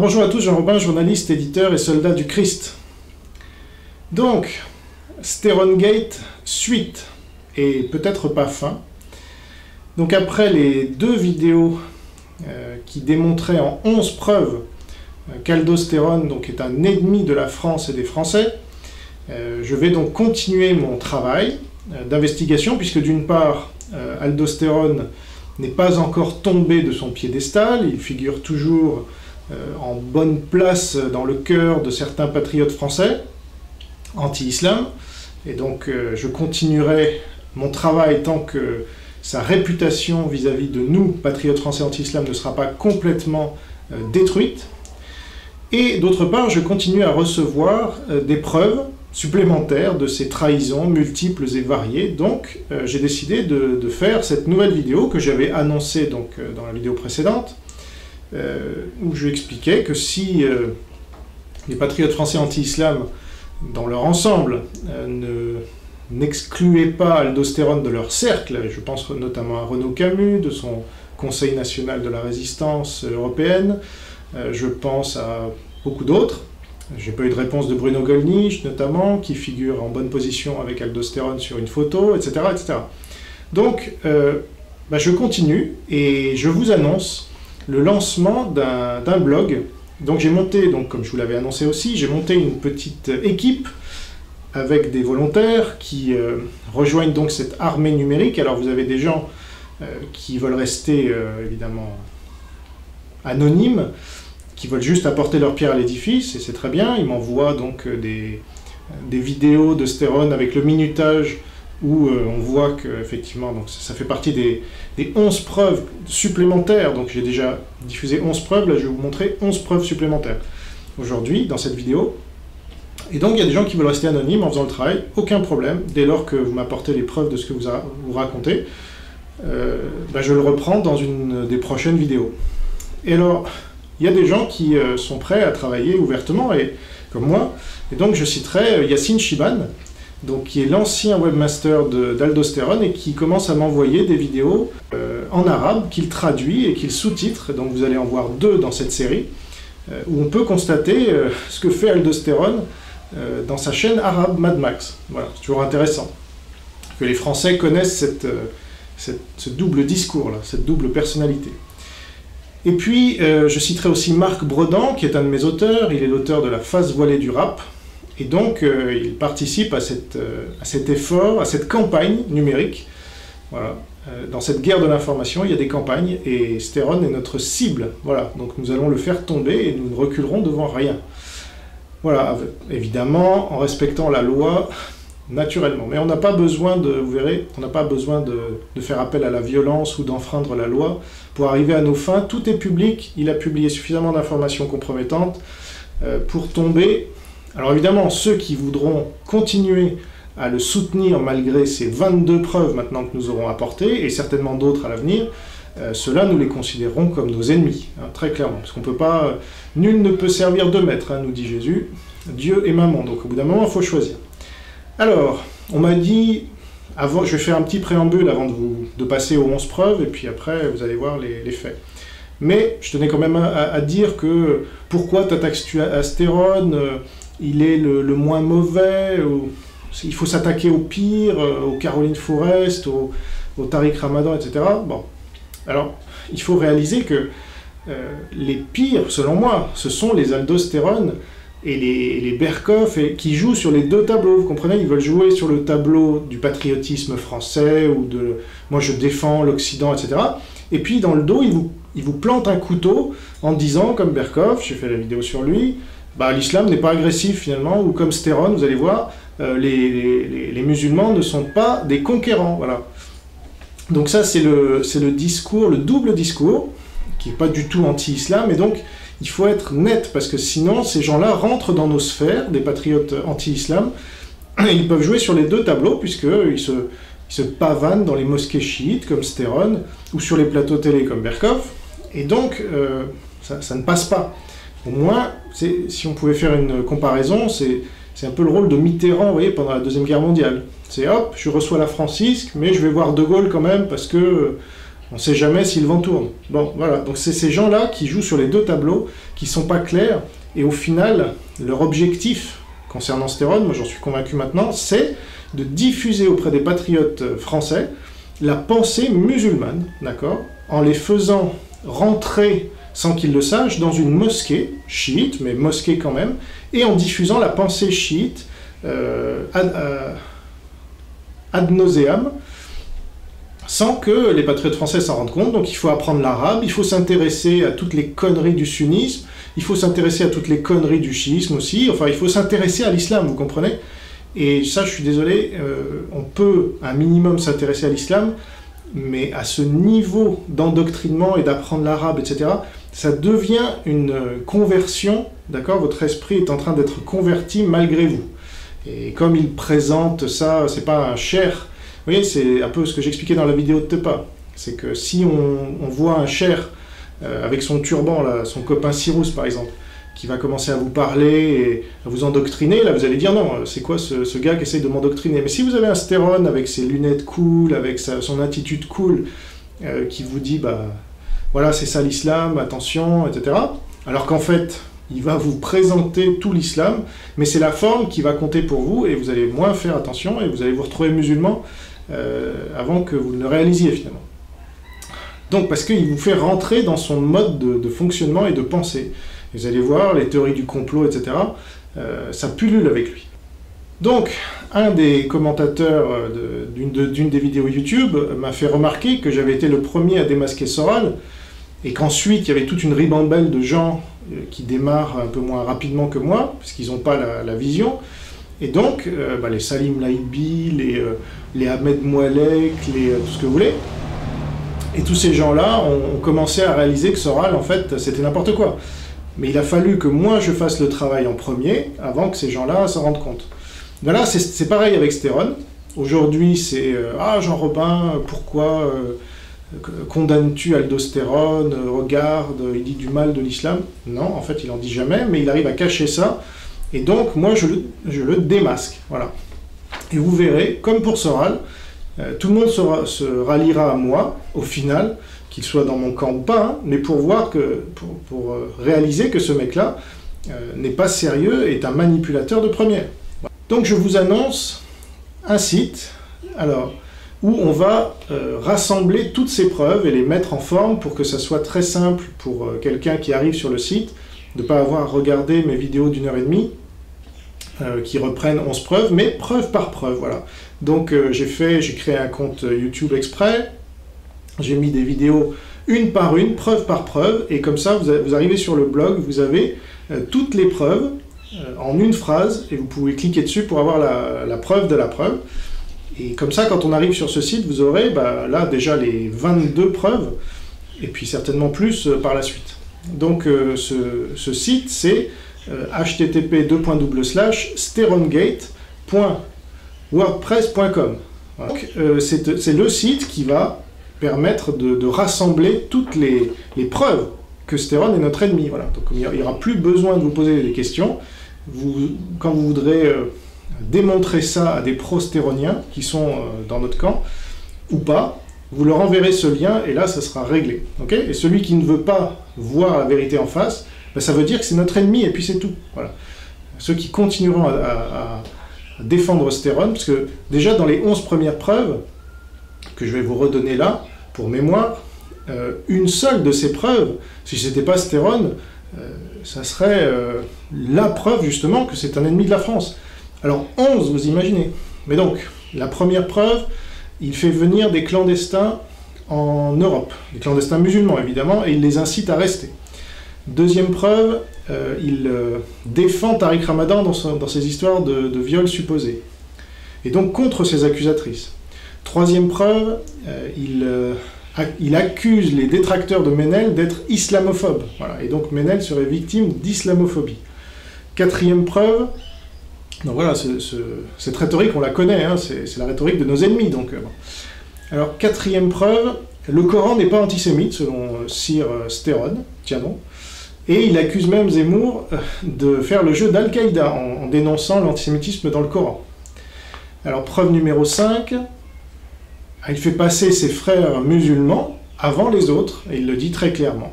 Bonjour à tous, Jean Robin, journaliste, éditeur et soldat du Christ. Donc, Sterongate, suite, et peut-être pas fin. Donc après les deux vidéos qui démontraient en 11 preuves qu'aldostérone est un ennemi de la France et des Français, je vais donc continuer mon travail d'investigation, puisque d'une part, aldostérone n'est pas encore tombé de son piédestal, il figure toujours en bonne place dans le cœur de certains patriotes français, anti-islam, et donc je continuerai mon travail tant que sa réputation vis-à-vis de nous, patriotes français anti-islam, ne sera pas complètement détruite. Et d'autre part, je continue à recevoir des preuves supplémentaires de ces trahisons multiples et variées. Donc j'ai décidé de faire cette nouvelle vidéo que j'avais annoncée dans la vidéo précédente, où je expliquais que si les patriotes français anti-islam, dans leur ensemble, n'excluaient pas aldostérone de leur cercle, et je pense notamment à Renaud Camus, de son Conseil national de la résistance européenne, je pense à beaucoup d'autres. J'ai pas eu de réponse de Bruno Gollnisch, notamment, qui figure en bonne position avec aldostérone sur une photo, etc. etc. Donc, je continue, et je vous annonce le lancement d'un blog. Donc j'ai monté, comme je vous l'avais annoncé aussi, j'ai monté une petite équipe avec des volontaires qui rejoignent donc cette armée numérique. Alors vous avez des gens qui veulent rester évidemment anonymes, qui veulent juste apporter leur pierre à l'édifice, et c'est très bien. Ils m'envoient donc des vidéos de Stérone avec le minutage où on voit que effectivement, ça fait partie des 11 preuves supplémentaires. Donc j'ai déjà diffusé 11 preuves, là je vais vous montrer 11 preuves supplémentaires aujourd'hui dans cette vidéo. Et donc il y a des gens qui veulent rester anonymes en faisant le travail, aucun problème, dès lors que vous m'apportez les preuves de ce que vous racontez, je le reprends dans une des prochaines vidéos. Et alors, il y a des gens qui sont prêts à travailler ouvertement, comme moi, et donc je citerai Yassine Chiban, qui est l'ancien webmaster d'aldostérone et qui commence à m'envoyer des vidéos en arabe qu'il traduit et qu'il sous-titre. Donc vous allez en voir deux dans cette série, où on peut constater ce que fait aldostérone dans sa chaîne arabe Mad Max. Voilà, c'est toujours intéressant que les Français connaissent ce double discours-là, cette double personnalité. Et puis, je citerai aussi Marc Bredan, qui est un de mes auteurs. Il est l'auteur de La face voilée du rap. Et donc, il participe à cet effort, à cette campagne numérique. Voilà. Dans cette guerre de l'information, il y a des campagnes, et Stérone est notre cible. Voilà. Donc, nous allons le faire tomber, et nous ne reculerons devant rien. Voilà. Évidemment, en respectant la loi, naturellement. Mais on n'a pas besoin vous verrez, on n'a pas besoin de faire appel à la violence ou d'enfreindre la loi pour arriver à nos fins. Tout est public, il a publié suffisamment d'informations compromettantes pour tomber. Alors évidemment, ceux qui voudront continuer à le soutenir malgré ces 22 preuves maintenant que nous aurons apportées, et certainement d'autres à l'avenir, ceux-là, nous les considérons comme nos ennemis, très clairement. Parce qu'on peut pas, nul ne peut servir de maître, nous dit Jésus, Dieu et Mammon. Donc au bout d'un moment, il faut choisir. Alors, on m'a dit, je vais faire un petit préambule avant de passer aux 11 preuves, et puis après, vous allez voir les faits. Mais je tenais quand même à dire que, pourquoi t'attaques-tu à Stérone, il est le moins mauvais, il faut s'attaquer au pire, au Caroline Forest, au Tariq Ramadan, etc. Bon, alors, il faut réaliser que les pires, selon moi, ce sont les aldostérones et les Berkoff, qui jouent sur les deux tableaux, vous comprenez? Ils veulent jouer sur le tableau du patriotisme français, ou de « moi je défends l'Occident », etc. Et puis dans le dos, ils vous plantent un couteau en disant, comme Berkoff, j'ai fait la vidéo sur lui, l'islam n'est pas agressif finalement, ou comme Stérone, vous allez voir, les musulmans ne sont pas des conquérants, voilà. Donc ça c'est le discours, le double discours, qui n'est pas du tout anti-islam, et donc il faut être net, parce que sinon, ces gens-là rentrent dans nos sphères, des patriotes anti-islam, et ils peuvent jouer sur les deux tableaux, puisqu'ils se pavanent dans les mosquées chiites, comme Stérone, ou sur les plateaux télé, comme Berkoff, et donc, ça ne passe pas. Au moins, si on pouvait faire une comparaison, c'est un peu le rôle de Mitterrand, vous voyez, pendant la Deuxième Guerre mondiale. C'est hop, je reçois la Francisque, mais je vais voir De Gaulle quand même, parce que On ne sait jamais si le vent tourne. Bon, voilà, donc c'est ces gens-là qui jouent sur les deux tableaux, qui ne sont pas clairs, et au final, leur objectif concernant Stéron, moi j'en suis convaincu maintenant, c'est de diffuser auprès des patriotes français la pensée musulmane, d'accord, en les faisant rentrer, sans qu'ils le sachent, dans une mosquée, chiite, mais mosquée quand même, et en diffusant la pensée chiite ad nauseam, sans que les patriotes français s'en rendent compte. Donc il faut apprendre l'arabe, il faut s'intéresser à toutes les conneries du sunnisme, il faut s'intéresser à toutes les conneries du chiisme aussi, enfin il faut s'intéresser à l'islam, vous comprenez? Et ça, je suis désolé, on peut un minimum s'intéresser à l'islam, mais à ce niveau d'endoctrinement et d'apprendre l'arabe, etc., ça devient une conversion, d'accord? Votre esprit est en train d'être converti malgré vous. Et comme il présente ça, c'est pas un cher. Vous voyez, c'est un peu ce que j'expliquais dans la vidéo de Tepa. C'est que si on voit un cher avec son turban, là, son copain Cyrus par exemple, qui va commencer à vous parler et à vous endoctriner, là vous allez dire non, c'est quoi ce gars qui essaye de m'endoctriner? Mais si vous avez un Stéron avec ses lunettes cool, avec son attitude cool, qui vous dit bah voilà c'est ça l'islam, attention, etc. Alors qu'en fait, il va vous présenter tout l'islam, mais c'est la forme qui va compter pour vous, et vous allez moins faire attention, et vous allez vous retrouver musulman avant que vous ne le réalisiez finalement. Donc parce qu'il vous fait rentrer dans son mode de fonctionnement et de pensée. Et vous allez voir, les théories du complot, etc., ça pullule avec lui. Donc, un des commentateurs d'une des vidéos YouTube m'a fait remarquer que j'avais été le premier à démasquer Soral, et qu'ensuite il y avait toute une ribambelle de gens qui démarrent un peu moins rapidement que moi, parce qu'ils n'ont pas la vision, et donc les Salim Laibi, les Ahmed Moualek, tout ce que vous voulez, et tous ces gens-là ont commencé à réaliser que Soral, en fait, c'était n'importe quoi. Mais il a fallu que moi je fasse le travail en premier, avant que ces gens-là s'en rendent compte. Voilà, c'est pareil avec Stéron. Aujourd'hui, c'est « Ah, Jean Robin, pourquoi condamnes-tu Aldostérone? Regarde, il dit du mal de l'islam. » Non, en fait, il en dit jamais, mais il arrive à cacher ça. Et donc, moi, je le démasque. Voilà. Et vous verrez, comme pour Soral, tout le monde se ralliera à moi, au final, qu'il soit dans mon camp ou pas, hein, mais pour voir pour réaliser que ce mec-là n'est pas sérieux et est un manipulateur de première. Donc je vous annonce un site où on va rassembler toutes ces preuves et les mettre en forme pour que ça soit très simple pour quelqu'un qui arrive sur le site, de ne pas avoir à regarder mes vidéos d'1h30 qui reprennent 11 preuves, mais preuve par preuve, voilà. Donc j'ai créé un compte YouTube exprès, j'ai mis des vidéos une par une, preuve par preuve, et comme ça vous arrivez sur le blog, vous avez toutes les preuves en une phrase, et vous pouvez cliquer dessus pour avoir la preuve de la preuve. Et comme ça, quand on arrive sur ce site, vous aurez là déjà les 22 preuves, et puis certainement plus par la suite. Donc ce site, c'est http://sterongate.wordpress.com. Voilà. C'est le site qui va permettre de rassembler toutes les preuves que Stéron est notre ennemi. Voilà. Donc il n'y aura plus besoin de vous poser des questions. Quand vous voudrez démontrer ça à des pro-stéroniens qui sont dans notre camp, ou pas, vous leur enverrez ce lien, et là, ça sera réglé. Okay, et celui qui ne veut pas voir la vérité en face, ça veut dire que c'est notre ennemi, et puis c'est tout. Voilà. Ceux qui continueront à défendre Stéron, parce que déjà dans les 11 premières preuves, que je vais vous redonner là, pour mémoire, une seule de ces preuves, si ce n'était pas Stéron, ça serait la preuve justement que c'est un ennemi de la France. Alors 11, vous imaginez. Mais donc, la première preuve, il fait venir des clandestins en Europe, des clandestins musulmans évidemment, et il les incite à rester. Deuxième preuve, il défend Tariq Ramadan dans ses histoires de viols supposés, et donc contre ses accusatrices. Troisième preuve, il accuse les détracteurs de Ménel d'être islamophobes, voilà, et donc Ménel serait victime d'islamophobie. Quatrième preuve, donc voilà, cette rhétorique on la connaît, hein, c'est la rhétorique de nos ennemis. Donc, bon. Alors quatrième preuve, le Coran n'est pas antisémite selon Sir Stéron, tiens non, et il accuse même Zemmour de faire le jeu d'Al-Qaïda en dénonçant l'antisémitisme dans le Coran. Alors preuve numéro 5, il fait passer ses frères musulmans avant les autres, et il le dit très clairement.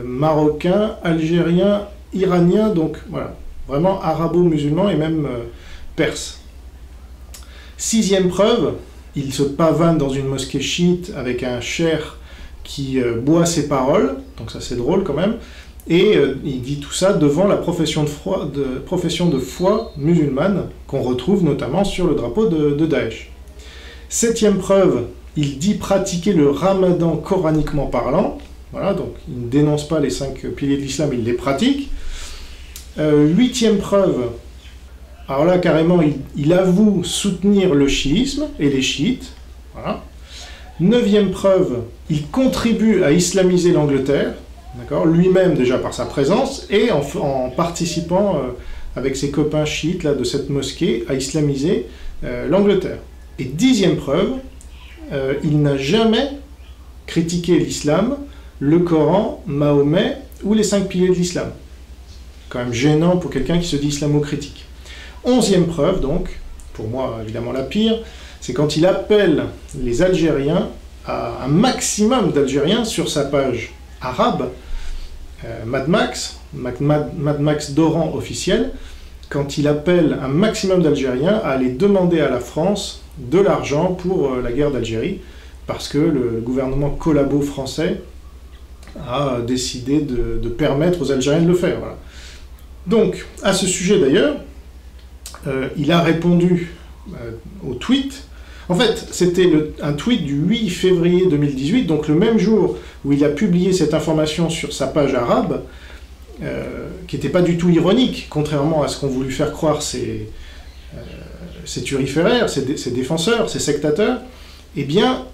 Marocains, Algériens, Iraniens, donc voilà, vraiment arabo-musulmans et même perses. Sixième preuve, il se pavane dans une mosquée chiite avec un cheikh qui boit ses paroles, donc ça c'est drôle quand même, et il dit tout ça devant la profession de foi musulmane, qu'on retrouve notamment sur le drapeau de Daesh. Septième preuve, il dit pratiquer le ramadan coraniquement parlant, voilà, donc il ne dénonce pas les 5 piliers de l'islam, il les pratique. Huitième preuve, alors là carrément il avoue soutenir le chiisme et les chiites, voilà. Neuvième preuve, il contribue à islamiser l'Angleterre, d'accord, lui-même déjà par sa présence, et en participant avec ses copains chiites là, de cette mosquée à islamiser l'Angleterre. Et dixième preuve, il n'a jamais critiqué l'islam, le Coran, Mahomet ou les 5 piliers de l'islam. Quand même gênant pour quelqu'un qui se dit islamo-critique. Onzième preuve, donc, pour moi évidemment la pire, c'est quand il appelle les Algériens, à un maximum d'Algériens sur sa page arabe, Mad Max Doran officiel, quand il appelle un maximum d'Algériens à aller demander à la France de l'argent pour la guerre d'Algérie, parce que le gouvernement collabo français a décidé de permettre aux Algériens de le faire. Voilà. Donc, à ce sujet d'ailleurs, il a répondu au tweet. En fait, c'était un tweet du 8 février 2018, donc le même jour où il a publié cette information sur sa page arabe, qui n'était pas du tout ironique, contrairement à ce qu'ont voulu faire croire ces turiféraires, ces défenseurs, ces sectateurs. Eh bien,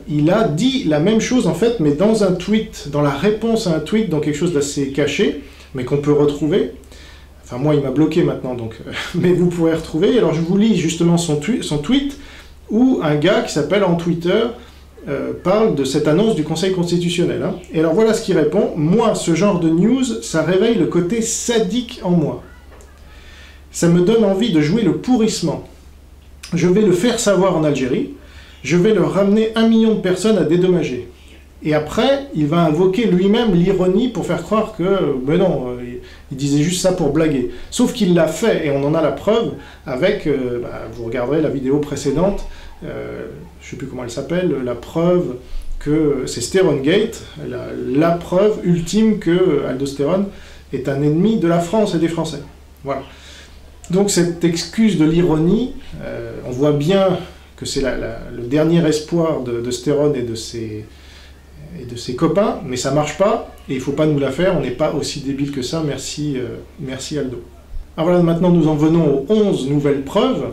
il a dit la même chose en fait, mais dans un tweet, dans la réponse à un tweet, dans quelque chose d'assez caché, mais qu'on peut retrouver. Enfin, moi, il m'a bloqué maintenant, donc, mais vous pourrez retrouver. Alors, je vous lis justement son tweet, où un gars qui s'appelle en Twitter parle de cette annonce du Conseil constitutionnel. Hein. Et alors, voilà ce qu'il répond. « Moi, ce genre de news, ça réveille le côté sadique en moi. Ça me donne envie de jouer le pourrissement. Je vais le faire savoir en Algérie. Je vais leur ramener 1 million de personnes à dédommager. » Et après, il va invoquer lui-même l'ironie pour faire croire que, ben non, il disait juste ça pour blaguer. Sauf qu'il l'a fait, et on en a la preuve avec, vous regarderez la vidéo précédente, je ne sais plus comment elle s'appelle, la preuve que c'est Sterongate, la preuve ultime que Aldostérone est un ennemi de la France et des Français. Voilà. Donc cette excuse de l'ironie, on voit bien que c'est le dernier espoir de Stérone et de ses copains, mais ça marche pas, et il ne faut pas nous la faire, on n'est pas aussi débile que ça, merci Aldo. Alors voilà, maintenant nous en venons aux 11 nouvelles preuves,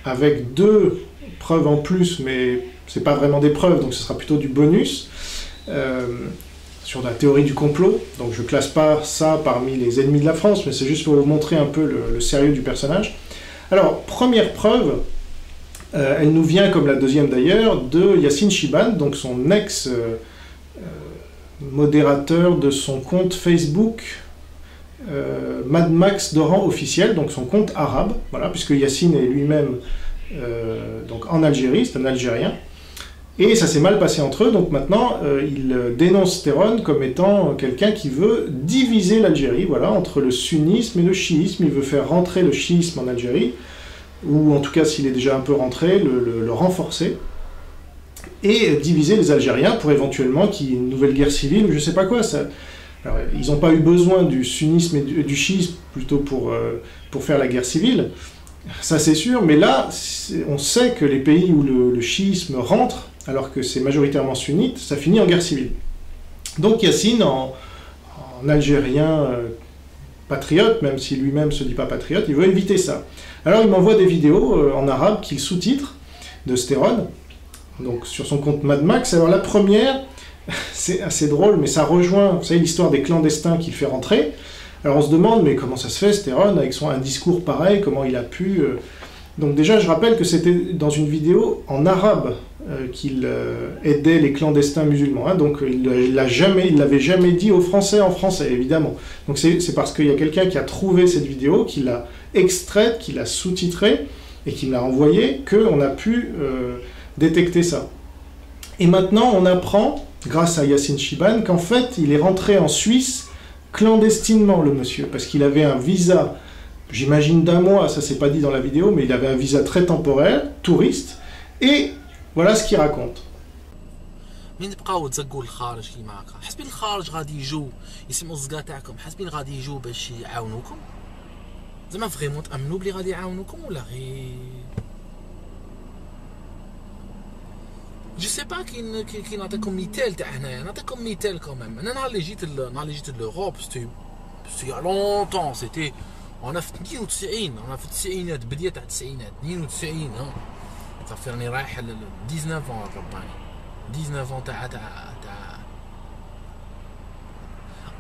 avec 2 preuves en plus, mais c'est pas vraiment des preuves, donc ce sera plutôt du bonus, sur la théorie du complot, donc je classe pas ça parmi les ennemis de la France, mais c'est juste pour vous montrer un peu le sérieux du personnage. Alors, première preuve, elle nous vient, comme la deuxième d'ailleurs, de Yassine Chiban, donc son ex-modérateur de son compte Facebook Mad Max Doran officiel, donc son compte arabe, voilà, puisque Yassine est lui-même donc en Algérie, c'est un Algérien, et ça s'est mal passé entre eux, donc maintenant il dénonce Stérone comme étant quelqu'un qui veut diviser l'Algérie, voilà, entre le sunnisme et le chiisme, il veut faire rentrer le chiisme en Algérie, ou en tout cas s'il est déjà un peu rentré, le renforcer, et diviser les Algériens pour éventuellement qu'il y ait une nouvelle guerre civile, ou je sais pas quoi. Ça... Alors, ils n'ont pas eu besoin du sunnisme et du chiisme plutôt pour faire la guerre civile, ça c'est sûr, mais là, on sait que les pays où le chiisme rentre, alors que c'est majoritairement sunnite, ça finit en guerre civile. Donc Yassine, en Algérien patriote, même si lui-même ne se dit pas patriote, il veut éviter ça. Alors il m'envoie des vidéos en arabe qu'il sous-titre de Stérone, donc sur son compte Mad Max. Alors la première, c'est assez drôle, mais ça rejoint, vous savez, l'histoire des clandestins qu'il fait rentrer. Alors on se demande, mais comment ça se fait, Stérone, avec un discours pareil, comment il a pu... Donc déjà, je rappelle que c'était dans une vidéo en arabe qu'il aidait les clandestins musulmans. Hein, donc il l'avait jamais dit aux Français en français, évidemment. Donc c'est parce qu'il y a quelqu'un qui a trouvé cette vidéo, qui l'a extraite, qui l'a sous-titrée, et qui me l'a envoyée, qu'on a pu détecter ça. Et maintenant, on apprend, grâce à Yassine Chibane, qu'en fait, il est rentré en Suisse clandestinement, le monsieur, parce qu'il avait un visa, j'imagine d'un mois, ça c'est pas dit dans la vidéo, mais il avait un visa très temporaire, touriste, et voilà ce qu'il raconte. مين تبقاو تزقوا للخارج كيما هكا حسبين الخارج غادي يجوا يسمعوا الزقا تاعكم حسبين غادي يجوا باش يعاونوكم زعما فريمون تامنوا بلي غادي يعاونوكم ولا غير جو سي با كي نعطيكم مثال تاع هنايا نعطيكم مثال كوميم انا نهار اللي جيت لوروب سيتي يا لونطون سيتي انا في 92 انا في التسعينات بدايه تاع التسعينات 92 ها صافي راني رايح ل 19 رباني 19 تاع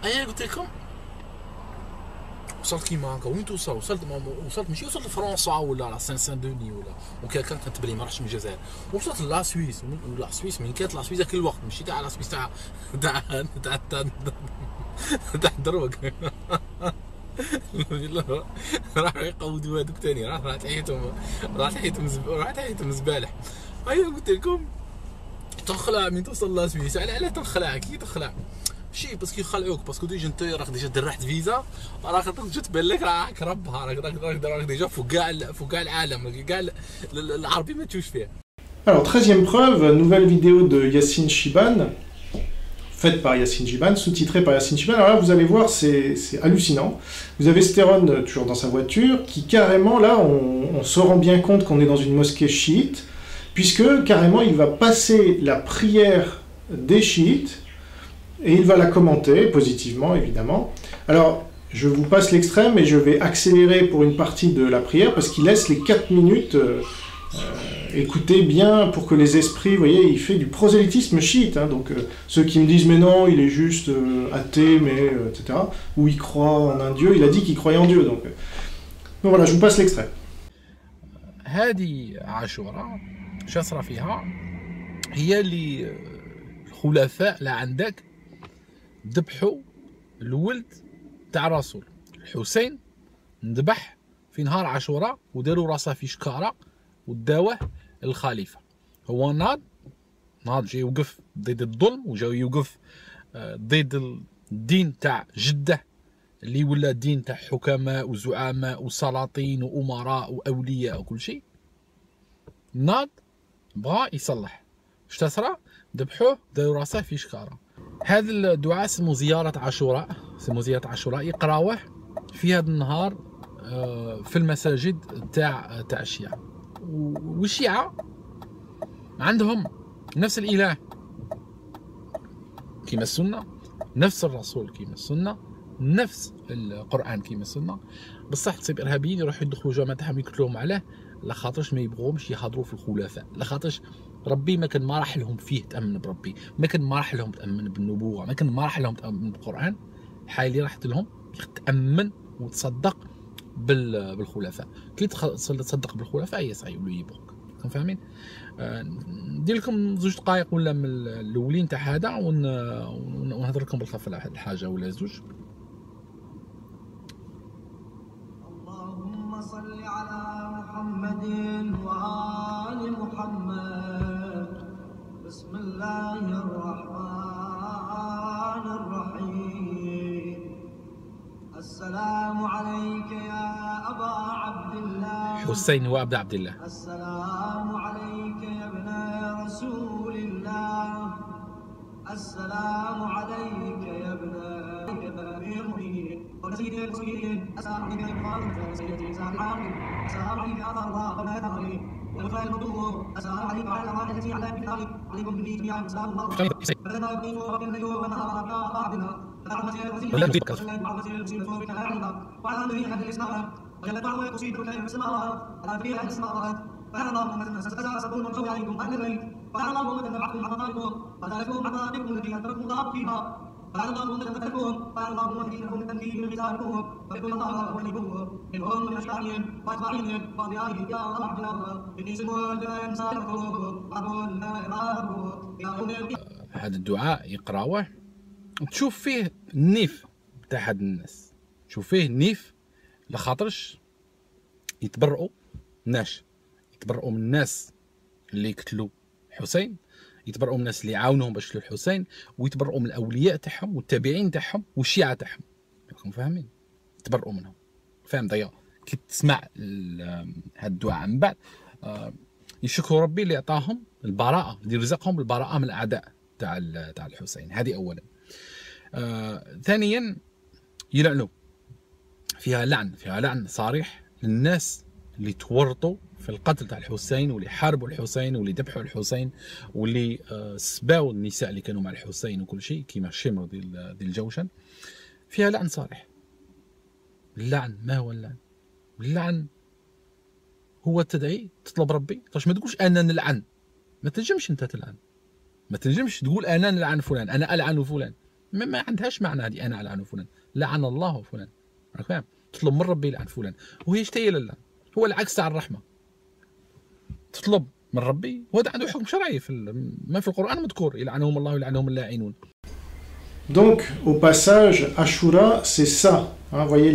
انا قلت لكم وصلت كيما هكا وين توصل وصلت ماشي وصلت لفرنسا ولا سان دوني ولا وكان كنت بلي ما رحتش من الجزائر وصلت لا سويس ولا سويس من كانت لا سويس ذاك الوقت ماشي تاع لا سويس تاع دروك راحوا يقودوا هذوك ثاني راحت حياتهم زبالح ايوا قلت لكم تنخلع من توصل لا سويس على تنخلع كي تنخلع شي باسكو يخلعوك باسكو ديجا انت راك ديجا درحت فيزا راك تجي تبان لك راك ربها راك ديجا فوق كاع العالم كاع العربي ما تشوفش فيه. Alors 13e preuve, nouvelle vidéo de Yassine Chibane, faite par Yassine Chibane, sous-titrée par Yassine Chibane. Alors là, vous allez voir, c'est hallucinant. Vous avez Stéron, toujours dans sa voiture, qui carrément, là, on se rend bien compte qu'on est dans une mosquée chiite, puisque carrément, il va passer la prière des chiites, et il va la commenter, positivement, évidemment. Alors, je vous passe l'extrême, et je vais accélérer pour une partie de la prière, parce qu'il laisse les 4 minutes... écoutez bien pour que les esprits, vous voyez, il fait du prosélytisme chiite, hein, donc ceux qui me disent mais non, il est juste athée, mais etc., ou il croit en un dieu, il a dit qu'il croyait en Dieu, donc voilà, je vous passe l'extrait. هذه عاشوراء شو صرا فيها هي اللي الخلفاء لعندك ذبحوا الولد تاع الرسول الحسين ذبح في نهار عاشوراء وداروا راسه في شكاره وداوه الخليفه هو ناض جا يوقف ضد الظلم وجا يوقف ضد الدين تاع جده اللي ولا دين تاع حكماء وزعماء وسلاطين وامراء واولياء وكل شيء ناض بغى يصلح شتا صرا ذبحوه داروا راسه في شكاره. هذا الدعاء اسمه زياره عاشوراء يقراوه في هذا النهار في المساجد تاع الشيعة والشيعة عندهم نفس الإله كيما السنة نفس الرسول كيما السنة نفس القرآن كيما السنة بصح تصيب إرهابيين يروحوا يدخلوا جامعة تاعهم يقتلوهم عليه لخاطرش ما يبغوهمش يهضروا في الخلفاء لخاطرش ربي ما كان ما راح لهم فيه تأمن بربي ما كان ما راح لهم تأمن بالنبوة ما كان ما راح لهم تأمن بالقرآن الحاجة اللي راحت لهم تأمن وتصدق بالخلفاء كي تصدق بالخلفاء هي صحيح يولوا يبغوك فاهمين. ندير لكم 2 دقائق ولا من الاولين تاع هذا ونهضر لكم بالخف على واحد الحاجه ولا 2. اللهم صل على محمد وآل محمد بسم الله الرحمن الرحيم السلام عليك يا أبا عبد الله حسين وابن عبد الله السلام عليك يا ابن رسول الله السلام عليك يا ابن المؤمنين وسيد المسلمين السلام عليك يا ابن سيدي السلام عليك يا الله وبناتي وفاء المدور السلام عليك وعلى الله التي على كتابك عليكم به جميعا السلام الله فلنا يبني ورب الليل ونهار ابناء بعضنا وعلى الذين اهل الاسلام وجل دعوه يصيب كلمه السماوات على في اهل السماوات فعلى اللهم تنسون من قول عليكم اهل البيت وعلى اللهم تنفعكم عطائكم وذلكم عطائكم التي انتم الله فيها وعلى اللهم تنفعكم وعلى اللهم تهديكم تنفيذ مثالكم ويكون الله وليكم منهم من اشياعهم واتباعهم وبآله يا الله عبد الله اني سمو لا ينسالكم وقل لا اله هذا الدعاء يقراوه تشوف فيه النيف تاع هاد الناس تشوف فيه النيف لخاطرش يتبرؤوا من الناس اللي قتلوا حسين يتبرؤوا من الناس اللي عاونوهم باش يقتلوا الحسين، ويتبرؤوا من الاولياء تاعهم والتابعين تاعهم والشيعه تاعهم. راكم فاهمين؟ يتبرؤوا منهم. فاهم؟ ضياء كي تسمع هاد الدعاء من بعد يشكروا ربي اللي عطاهم البراءه، اللي رزقهم بالبراءه من الاعداء تاع الحسين. هذه اولا. ثانيا يلعنوا، فيها لعن صريح للناس اللي تورطوا في القتل تاع الحسين، واللي حاربوا الحسين، واللي ذبحوا الحسين، واللي سباوا النساء اللي كانوا مع الحسين وكل شيء كيما شمر ديال الجوشن. فيها لعن صريح. اللعن ما هو اللعن؟ اللعن هو تدعي تطلب ربي. طاش ما تقولش انا نلعن، ما تنجمش انت تلعن، ما تنجمش تقول انا نلعن فلان، انا العن فلان، ما عندهاش معنى هذه انا العن فلان. لعن الله فلان، راك فاهم؟ تطلب من ربي يلعن فلان، وهي شتي اللعن؟ هو العكس تاع الرحمه. تطلب من ربي، وهذا عنده حكم شرعي ما في القران مذكور يلعنهم الله ويلعنهم اللاعنون. Donc, au passage, Ashura, c'est ça. Hein, vous voyez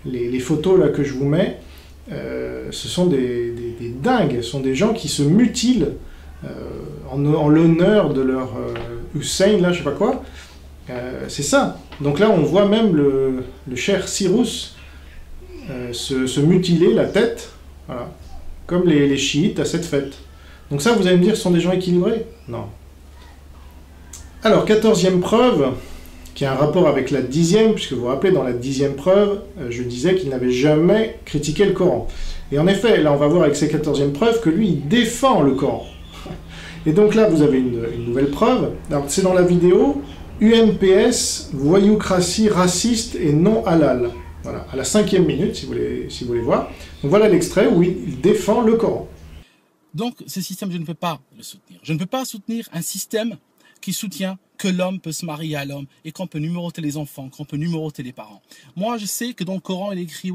les photos là que je vous mets, ce sont des dingues, ce sont des gens qui se mutilent en l'honneur de leur Hussein, là, je sais pas quoi. C'est ça. Donc là, on voit même le cher Cyrus se mutiler la tête, voilà, comme les chiites à cette fête. Donc ça, vous allez me dire, ce sont des gens équilibrés? Non. Alors, 14e preuve, qui a un rapport avec la 10e, puisque vous vous rappelez, dans la 10e preuve, je disais qu'il n'avait jamais critiqué le Coran. Et en effet, là, on va voir avec ces 14e preuves que lui, il défend le Coran. Et donc là, vous avez une nouvelle preuve. Alors, c'est dans la vidéo UNPS, voyoucratie raciste et non halal. Voilà, à la 5e minute, si vous voulez voir. Donc voilà l'extrait où il défend le Coran. Donc, ce système, je ne peux pas le soutenir. Je ne peux pas soutenir un système qui soutient que l'homme peut se marier à l'homme et qu'on peut numéroter les enfants, qu'on peut numéroter les parents. Moi, je sais que dans le Coran, il est écrit «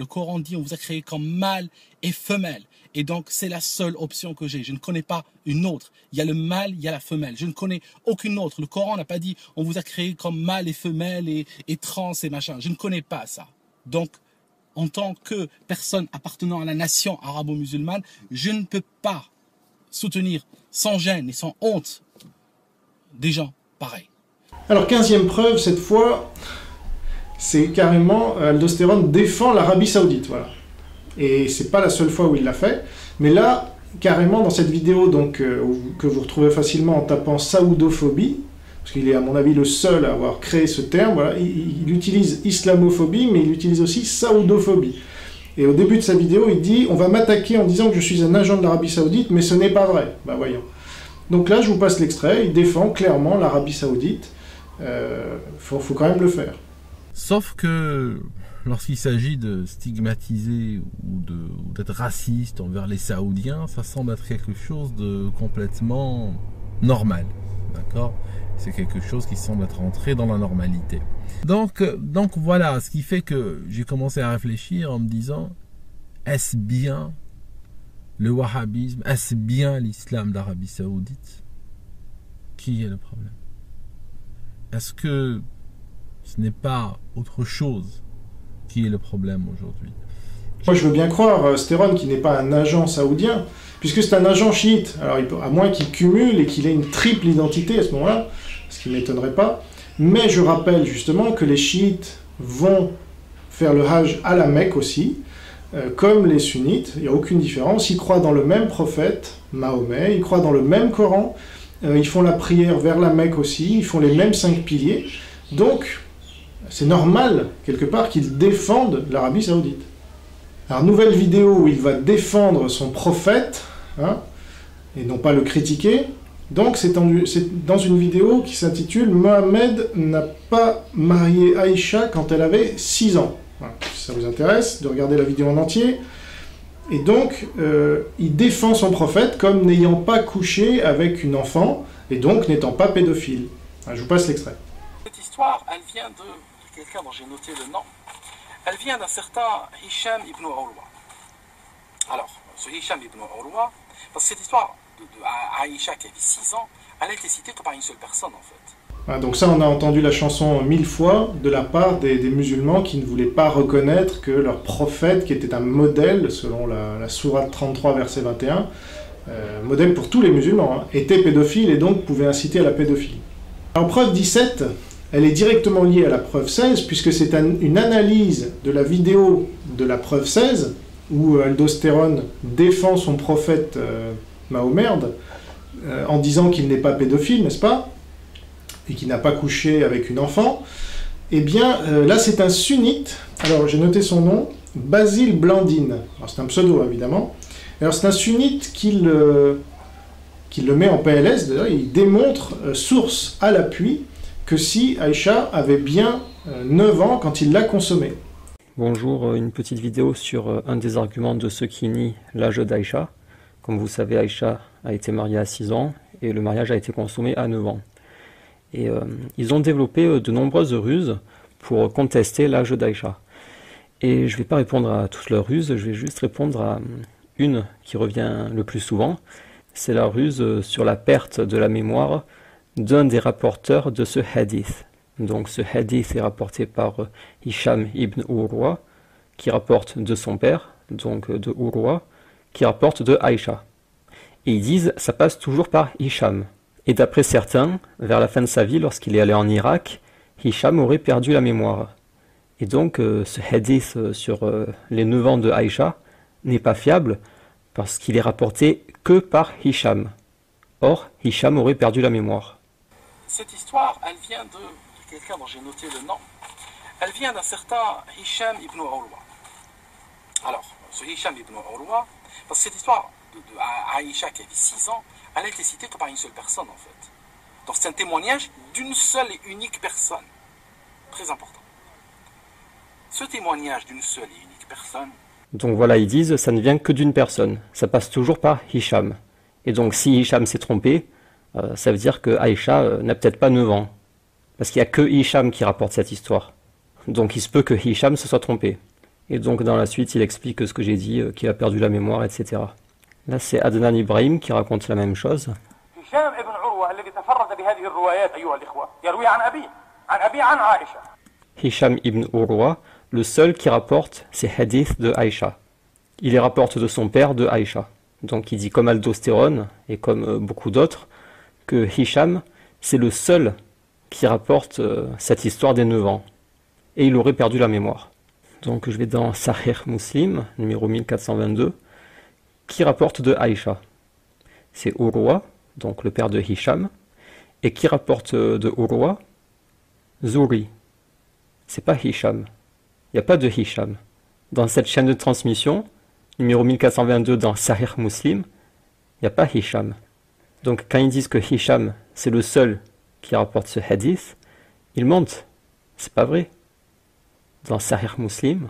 Le Coran dit « On vous a créé comme mâle et femelle ». Et donc, c'est la seule option que j'ai. Je ne connais pas une autre. Il y a le mâle, il y a la femelle. Je ne connais aucune autre. Le Coran n'a pas dit « On vous a créé comme mâle et femelle et trans et machin ». Je ne connais pas ça. Donc, en tant que personne appartenant à la nation arabo-musulmane, je ne peux pas soutenir sans gêne et sans honte des gens pareils. Alors 15e preuve, cette fois, c'est carrément Aldostérone défend l'Arabie Saoudite, voilà. Et c'est pas la seule fois où il l'a fait, mais là, carrément dans cette vidéo donc, que vous retrouvez facilement en tapant saoudophobie, parce qu'il est à mon avis le seul à avoir créé ce terme, voilà, il utilise islamophobie, mais il utilise aussi saoudophobie. Et au début de sa vidéo, il dit « On va m'attaquer en disant que je suis un agent de l'Arabie Saoudite, mais ce n'est pas vrai. » Ben voyons. Donc là, je vous passe l'extrait. Il défend clairement l'Arabie Saoudite. Faut quand même le faire. Sauf que lorsqu'il s'agit de stigmatiser ou d'être raciste envers les Saoudiens, ça semble être quelque chose de complètement normal. D'accord ? C'est quelque chose qui semble être entré dans la normalité. Donc voilà, ce qui fait que j'ai commencé à réfléchir en me disant, est-ce bien le wahhabisme, est-ce bien l'islam d'Arabie Saoudite? Qui est le problème? Est-ce que ce n'est pas autre chose qui est le problème aujourd'hui? Moi je veux bien croire Stérone qui n'est pas un agent saoudien, puisque c'est un agent chiite. Alors à moins qu'il cumule et qu'il ait une triple identité à ce moment-là, ce qui ne m'étonnerait pas. Mais je rappelle justement que les chiites vont faire le hajj à la Mecque aussi, comme les sunnites, il n'y a aucune différence. Ils croient dans le même prophète, Mahomet, ils croient dans le même Coran, ils font la prière vers la Mecque aussi, ils font les mêmes 5 piliers. Donc, c'est normal, quelque part, qu'ils défendent l'Arabie Saoudite. Alors, nouvelle vidéo où il va défendre son prophète, hein, et non pas le critiquer. Donc c'est dans une vidéo qui s'intitule « Mohamed n'a pas marié Aïcha quand elle avait 6 ans ». Voilà. Si ça vous intéresse, de regarder la vidéo en entier. Et donc, il défend son prophète comme n'ayant pas couché avec une enfant, et donc n'étant pas pédophile. Alors, je vous passe l'extrait. Cette histoire, elle vient de quelqu'un dont j'ai noté le nom. Elle vient d'un certain Hicham ibn Urwa. Alors, ce Hicham ibn Urwa, parce que cette histoire de Aïcha qui avait 6 ans, elle a été citée que par une seule personne en fait. Ah, donc ça, on a entendu la chanson 1000 fois de la part des musulmans qui ne voulaient pas reconnaître que leur prophète, qui était un modèle, selon la sourate 33, verset 21, modèle pour tous les musulmans, hein, était pédophile et donc pouvait inciter à la pédophilie. Alors preuve 17, elle est directement liée à la preuve 16, puisque c'est une analyse de la vidéo de la preuve 16, où Aldostérone défend son prophète Mahomet en disant qu'il n'est pas pédophile, n'est-ce pas, et qu'il n'a pas couché avec une enfant. Eh bien, là, c'est un sunnite. Alors, j'ai noté son nom, Basile Blandine. Alors, c'est un pseudo, évidemment. Alors, c'est un sunnite qui le met en PLS. D'ailleurs, il démontre, source à l'appui, que si Aïcha avait bien 9 ans quand il l'a consommé. Bonjour, une petite vidéo sur un des arguments de ceux qui nient l'âge d'Aïcha. Comme vous savez, Aïcha a été mariée à 6 ans et le mariage a été consommé à 9 ans. Et ils ont développé de nombreuses ruses pour contester l'âge d'Aïcha. Et je ne vais pas répondre à toutes leurs ruses, je vais juste répondre à une qui revient le plus souvent. C'est la ruse sur la perte de la mémoire d'un des rapporteurs de ce hadith. Donc ce hadith est rapporté par Hisham ibn Urwa, qui rapporte de son père, donc de Urwa, qui rapporte de Aïcha. Et ils disent, ça passe toujours par Hisham. Et d'après certains, vers la fin de sa vie, lorsqu'il est allé en Irak, Hisham aurait perdu la mémoire. Et donc, ce hadith sur les 9 ans de Aïcha n'est pas fiable, parce qu'il est rapporté que par Hisham. Or, Hisham aurait perdu la mémoire. Cette histoire, elle vient de quelqu'un dont j'ai noté le nom. Elle vient d'un certain Hisham ibn Urwa. Alors, ce Hisham ibn Urwa, parce que cette histoire de Aïcha qui avait 6 ans, elle a été citée que par une seule personne en fait. Donc c'est un témoignage d'une seule et unique personne. Très important. Ce témoignage d'une seule et unique personne... Donc voilà, ils disent, ça ne vient que d'une personne. Ça passe toujours par Hisham. Et donc si Hisham s'est trompé, ça veut dire que Aïcha n'a peut-être pas 9 ans. Parce qu'il n'y a que Hisham qui rapporte cette histoire. Donc il se peut que Hisham se soit trompé. Et donc dans la suite, il explique ce que j'ai dit, qu'il a perdu la mémoire, etc. Là, c'est Adnan Ibrahim qui raconte la même chose. Hisham ibn Urwa, le seul qui rapporte ces hadiths de Aïcha. Il les rapporte de son père, de Aïcha. Donc il dit comme Aldostérone, et comme beaucoup d'autres, que Hisham, c'est le seul qui rapporte cette histoire des 9 ans. Et il aurait perdu la mémoire. Donc je vais dans Sahih Muslim, numéro 1422, qui rapporte de Aïcha. C'est Urwa, donc le père de Hisham, et qui rapporte de Urwa, Zuri. C'est pas Hisham. Il n'y a pas de Hisham. Dans cette chaîne de transmission, numéro 1422 dans Sahih Muslim, il n'y a pas Hisham. Donc quand ils disent que Hisham, c'est le seul qui rapporte ce hadith, ils mentent. C'est pas vrai. Dans Sahih Muslim,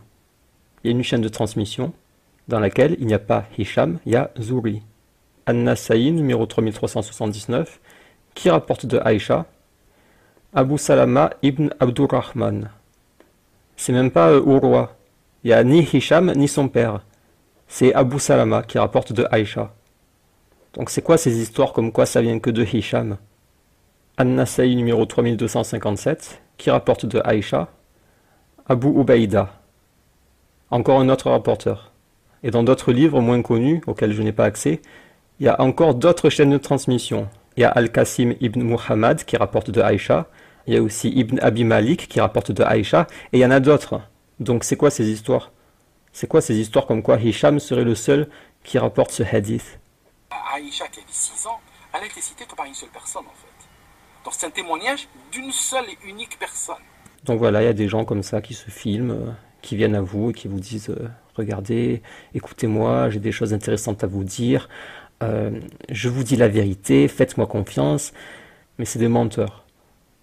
il y a une chaîne de transmission dans laquelle il n'y a pas Hisham, il y a Zuri. An-Nasa'i, numéro 3379, qui rapporte de Aïcha, Abu Salama ibn Abdurrahman. C'est même pas Urwa. Il n'y a ni Hisham ni son père. C'est Abu Salama qui rapporte de Aïcha. Donc c'est quoi ces histoires comme quoi ça vient que de Hisham? An-Nasa'i, numéro 3257, qui rapporte de Aïcha, Abu Ubaïda. Encore un autre rapporteur. Et dans d'autres livres moins connus, auxquels je n'ai pas accès, il y a encore d'autres chaînes de transmission. Il y a Al-Qasim ibn Muhammad qui rapporte de Aïcha, il y a aussi Ibn Abi Malik qui rapporte de Aïcha, et il y en a d'autres. Donc c'est quoi ces histoires? C'est quoi ces histoires comme quoi Hisham serait le seul qui rapporte ce hadith? Aïcha qui avait 6 ans, elle a été citée que par une seule personne en fait. Donc c'est un témoignage d'une seule et unique personne. Donc voilà, il y a des gens comme ça qui se filment, qui viennent à vous et qui vous disent regardez, écoutez-moi, j'ai des choses intéressantes à vous dire, je vous dis la vérité, faites-moi confiance. Mais c'est des menteurs.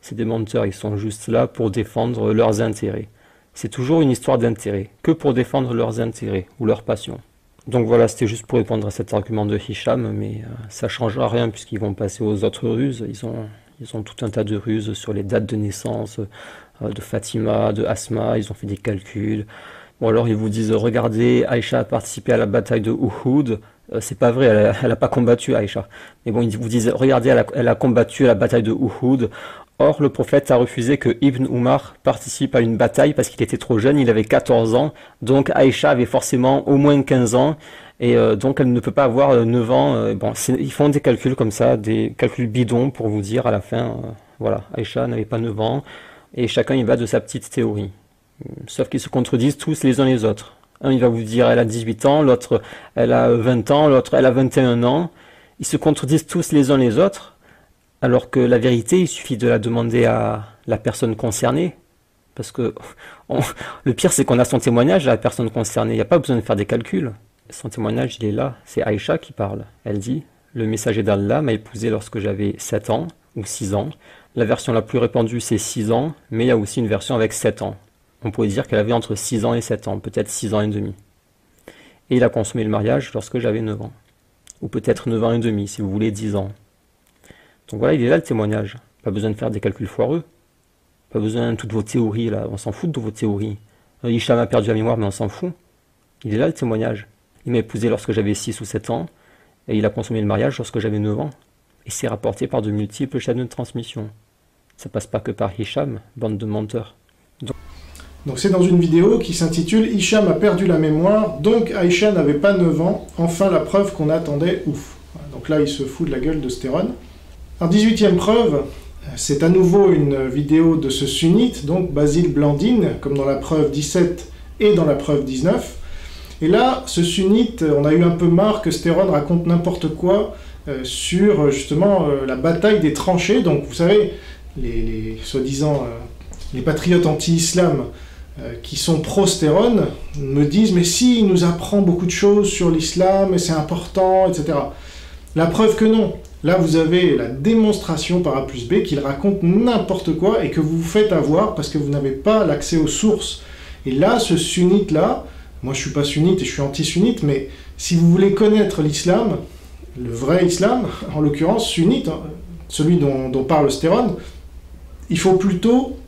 C'est des menteurs, ils sont juste là pour défendre leurs intérêts. C'est toujours une histoire d'intérêt, que pour défendre leurs intérêts ou leurs passions. Donc voilà, c'était juste pour répondre à cet argument de Hisham, mais ça ne changera rien puisqu'ils vont passer aux autres ruses. Ils ont tout un tas de ruses sur les dates de naissance de Fatima, de Asma, ils ont fait des calculs. Bon alors ils vous disent, regardez, Aïcha a participé à la bataille de Uhud. C'est pas vrai, elle n'a pas combattu Aïcha. Mais bon, ils vous disent, regardez, elle a combattu à la bataille de Uhud. Or, le prophète a refusé que Ibn Umar participe à une bataille parce qu'il était trop jeune, il avait 14 ans, donc Aïcha avait forcément au moins 15 ans, et donc elle ne peut pas avoir 9 ans. Bon, ils font des calculs comme ça, des calculs bidons pour vous dire à la fin, voilà, Aïcha n'avait pas 9 ans, et chacun il va de sa petite théorie. Sauf qu'ils se contredisent tous les uns les autres. Un il va vous dire elle a 18 ans, l'autre elle a 20 ans, l'autre elle a 21 ans. Ils se contredisent tous les uns les autres. Alors que la vérité, il suffit de la demander à la personne concernée. Parce que le pire, c'est qu'on a son témoignage à la personne concernée. Il n'y a pas besoin de faire des calculs. Son témoignage, il est là. C'est Aïcha qui parle. Elle dit « Le messager d'Allah m'a épousé lorsque j'avais 7 ans ou 6 ans. La version la plus répandue, c'est 6 ans, mais il y a aussi une version avec 7 ans. On pourrait dire qu'elle avait entre 6 ans et 7 ans, peut-être 6 ans et demi. Et il a consommé le mariage lorsque j'avais 9 ans. Ou peut-être 9 ans et demi, si vous voulez 10 ans. Donc voilà, il est là le témoignage. Pas besoin de faire des calculs foireux. Pas besoin de toutes vos théories, là. On s'en fout de vos théories. Hicham a perdu la mémoire, mais on s'en fout. Il est là le témoignage. Il m'a épousé lorsque j'avais 6 ou 7 ans, et il a consommé le mariage lorsque j'avais 9 ans. Et c'est rapporté par de multiples chaînes de transmission. Ça passe pas que par Hicham, bande de menteurs. Donc c'est dans une vidéo qui s'intitule « Hicham a perdu la mémoire, donc Aïcha n'avait pas 9 ans, enfin la preuve qu'on attendait, ouf ». Donc là, il se fout de la gueule de Stéron. Alors, 18e preuve, c'est à nouveau une vidéo de ce sunnite, donc Basile Blandine, comme dans la preuve 17 et dans la preuve 19. Et là, ce sunnite, on a eu un peu marre que Stéron raconte n'importe quoi sur justement la bataille des tranchées. Donc vous savez, les soi-disant les patriotes anti-islam qui sont pro-Stéron me disent « mais si, il nous apprend beaucoup de choses sur l'islam, et c'est important, etc. » La preuve que non. Là, vous avez la démonstration par A plus B qu'il raconte n'importe quoi et que vous vous faites avoir parce que vous n'avez pas l'accès aux sources. Et là, ce sunnite-là, moi je suis pas sunnite et je suis anti-sunnite, mais si vous voulez connaître l'islam, le vrai islam, en l'occurrence sunnite, celui dont parle Stéron, il faut plutôt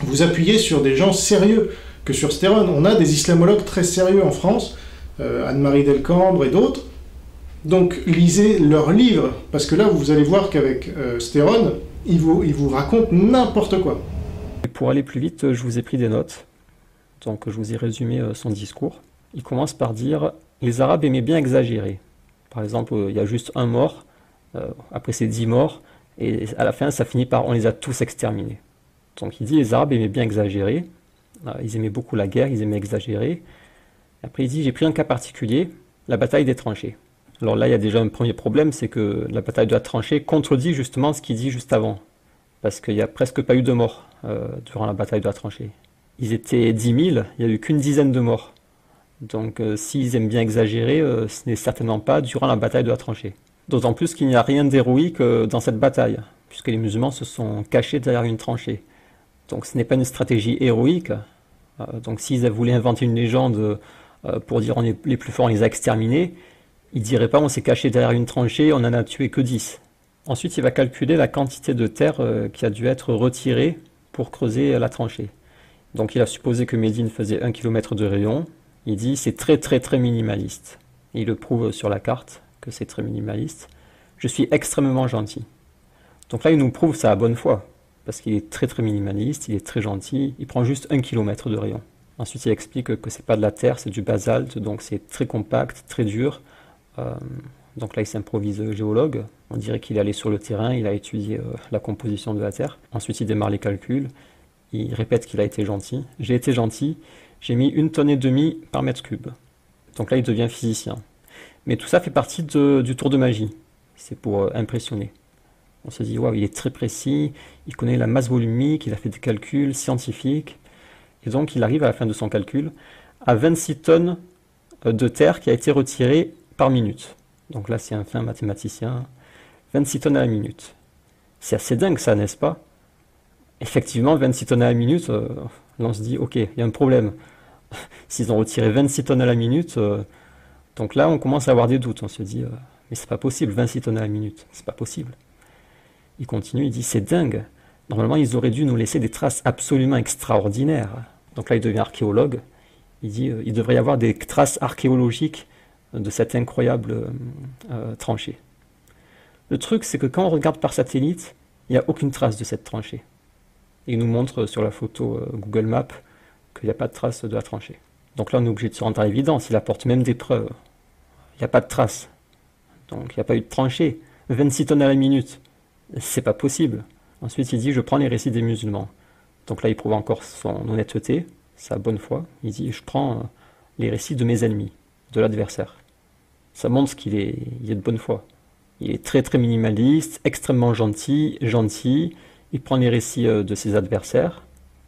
vous appuyer sur des gens sérieux que sur Stéron. On a des islamologues très sérieux en France, Anne-Marie Delcambre et d'autres. Donc lisez leurs livres, parce que là vous allez voir qu'avec Stéron, il vous raconte n'importe quoi. Et pour aller plus vite, je vous ai pris des notes, donc je vous ai résumé son discours. Il commence par dire « Les Arabes aimaient bien exagérer ». Par exemple, il y a juste un mort, après c'est 10 morts, et à la fin ça finit par « on les a tous exterminés ». Donc il dit « Les Arabes aimaient bien exagérer », ils aimaient beaucoup la guerre, ils aimaient exagérer. Après il dit « J'ai pris un cas particulier, la bataille des tranchées ». Alors là, il y a déjà un premier problème, c'est que la bataille de la tranchée contredit justement ce qu'il dit juste avant. Parce qu'il n'y a presque pas eu de morts durant la bataille de la tranchée. Ils étaient 10 000, il n'y a eu qu'une dizaine de morts. Donc s'ils aiment bien exagérer, ce n'est certainement pas durant la bataille de la tranchée. D'autant plus qu'il n'y a rien d'héroïque dans cette bataille, puisque les musulmans se sont cachés derrière une tranchée. Donc ce n'est pas une stratégie héroïque. Donc s'ils voulaient inventer une légende pour dire on est les plus forts, on les a exterminés, il ne dirait pas on s'est caché derrière une tranchée, on n'en a tué que 10. Ensuite, il va calculer la quantité de terre qui a dû être retirée pour creuser la tranchée. Donc il a supposé que Médine faisait 1 km de rayon. Il dit c'est très très très minimaliste. Et il le prouve sur la carte que c'est très minimaliste. Je suis extrêmement gentil. Donc là, il nous prouve sa bonne foi. Parce qu'il est très très minimaliste, il est très gentil, il prend juste 1 km de rayon. Ensuite, il explique que c'est pas de la terre, c'est du basalte, donc c'est très compact, très dur. Donc là il s'improvise géologue, on dirait qu'il est allé sur le terrain, il a étudié la composition de la terre. Ensuite il démarre les calculs, il répète qu'il a été gentil. J'ai été gentil, j'ai mis 1,5 tonnes par mètre cube. Donc là il devient physicien. Mais tout ça fait partie du tour de magie, c'est pour impressionner. On se dit waouh, il est très précis, il connaît la masse volumique, il a fait des calculs scientifiques. Et donc il arrive à la fin de son calcul à 26 tonnes de terre qui a été retirée par minute. Donc là, c'est un fin mathématicien. 26 tonnes à la minute. C'est assez dingue ça, n'est-ce pas? Effectivement, 26 tonnes à la minute, là on se dit, ok, il y a un problème. S'ils ont retiré 26 tonnes à la minute, donc là on commence à avoir des doutes. On se dit, mais c'est pas possible, 26 tonnes à la minute, c'est pas possible. Il continue, il dit, c'est dingue. Normalement, ils auraient dû nous laisser des traces absolument extraordinaires. Donc là, il devient archéologue. Il dit, il devrait y avoir des traces archéologiques de cette incroyable tranchée. Le truc, c'est que quand on regarde par satellite, Il n'y a aucune trace de cette tranchée. Et il nous montre sur la photo Google Maps qu'il n'y a pas de trace de la tranchée. Donc là, on est obligé de se rendre à l'évidence. Il apporte même des preuves. Il n'y a pas de trace. Donc il n'y a pas eu de tranchée. 26 tonnes à la minute. C'est pas possible. Ensuite, il dit, je prends les récits des musulmans. Donc là, il prouve encore son honnêteté, sa bonne foi. Il dit, je prends les récits de mes ennemis, de l'adversaire. Ça montre qu'il est de bonne foi. Il est très très minimaliste, extrêmement gentil. Il prend les récits de ses adversaires.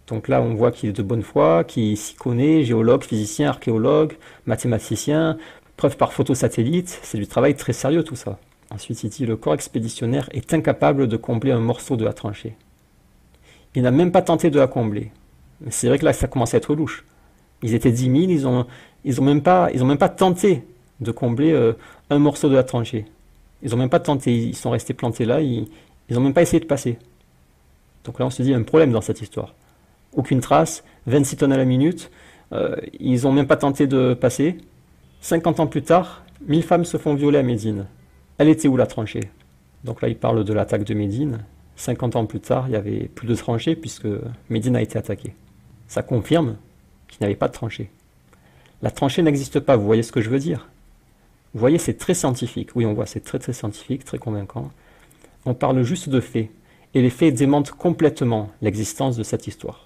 Donc là, on voit qu'il est de bonne foi, qu'il s'y connaît, géologue, physicien, archéologue, mathématicien, preuve par photo satellite. C'est du travail très sérieux tout ça. Ensuite, il dit, le corps expéditionnaire est incapable de combler un morceau de la tranchée. Il n'a même pas tenté de la combler. Mais c'est vrai que là, ça commence à être louche. Ils étaient 10 000, ils ont même pas tenté de combler un morceau de la tranchée. Ils n'ont même pas tenté, ils sont restés plantés là, ils n'ont même pas essayé de passer. Donc là, on se dit, il y a un problème dans cette histoire. Aucune trace, 26 tonnes à la minute, ils n'ont même pas tenté de passer. 50 ans plus tard, 1000 femmes se font violer à Médine. Elle était où la tranchée? Donc là, il parle de l'attaque de Médine. 50 ans plus tard, il n'y avait plus de tranchée puisque Médine a été attaquée. Ça confirme qu'il n'y avait pas de tranchée. La tranchée n'existe pas, vous voyez ce que je veux dire? Vous voyez, c'est très scientifique. Oui, on voit, c'est très très scientifique, très convaincant. On parle juste de faits. Et les faits démentent complètement l'existence de cette histoire.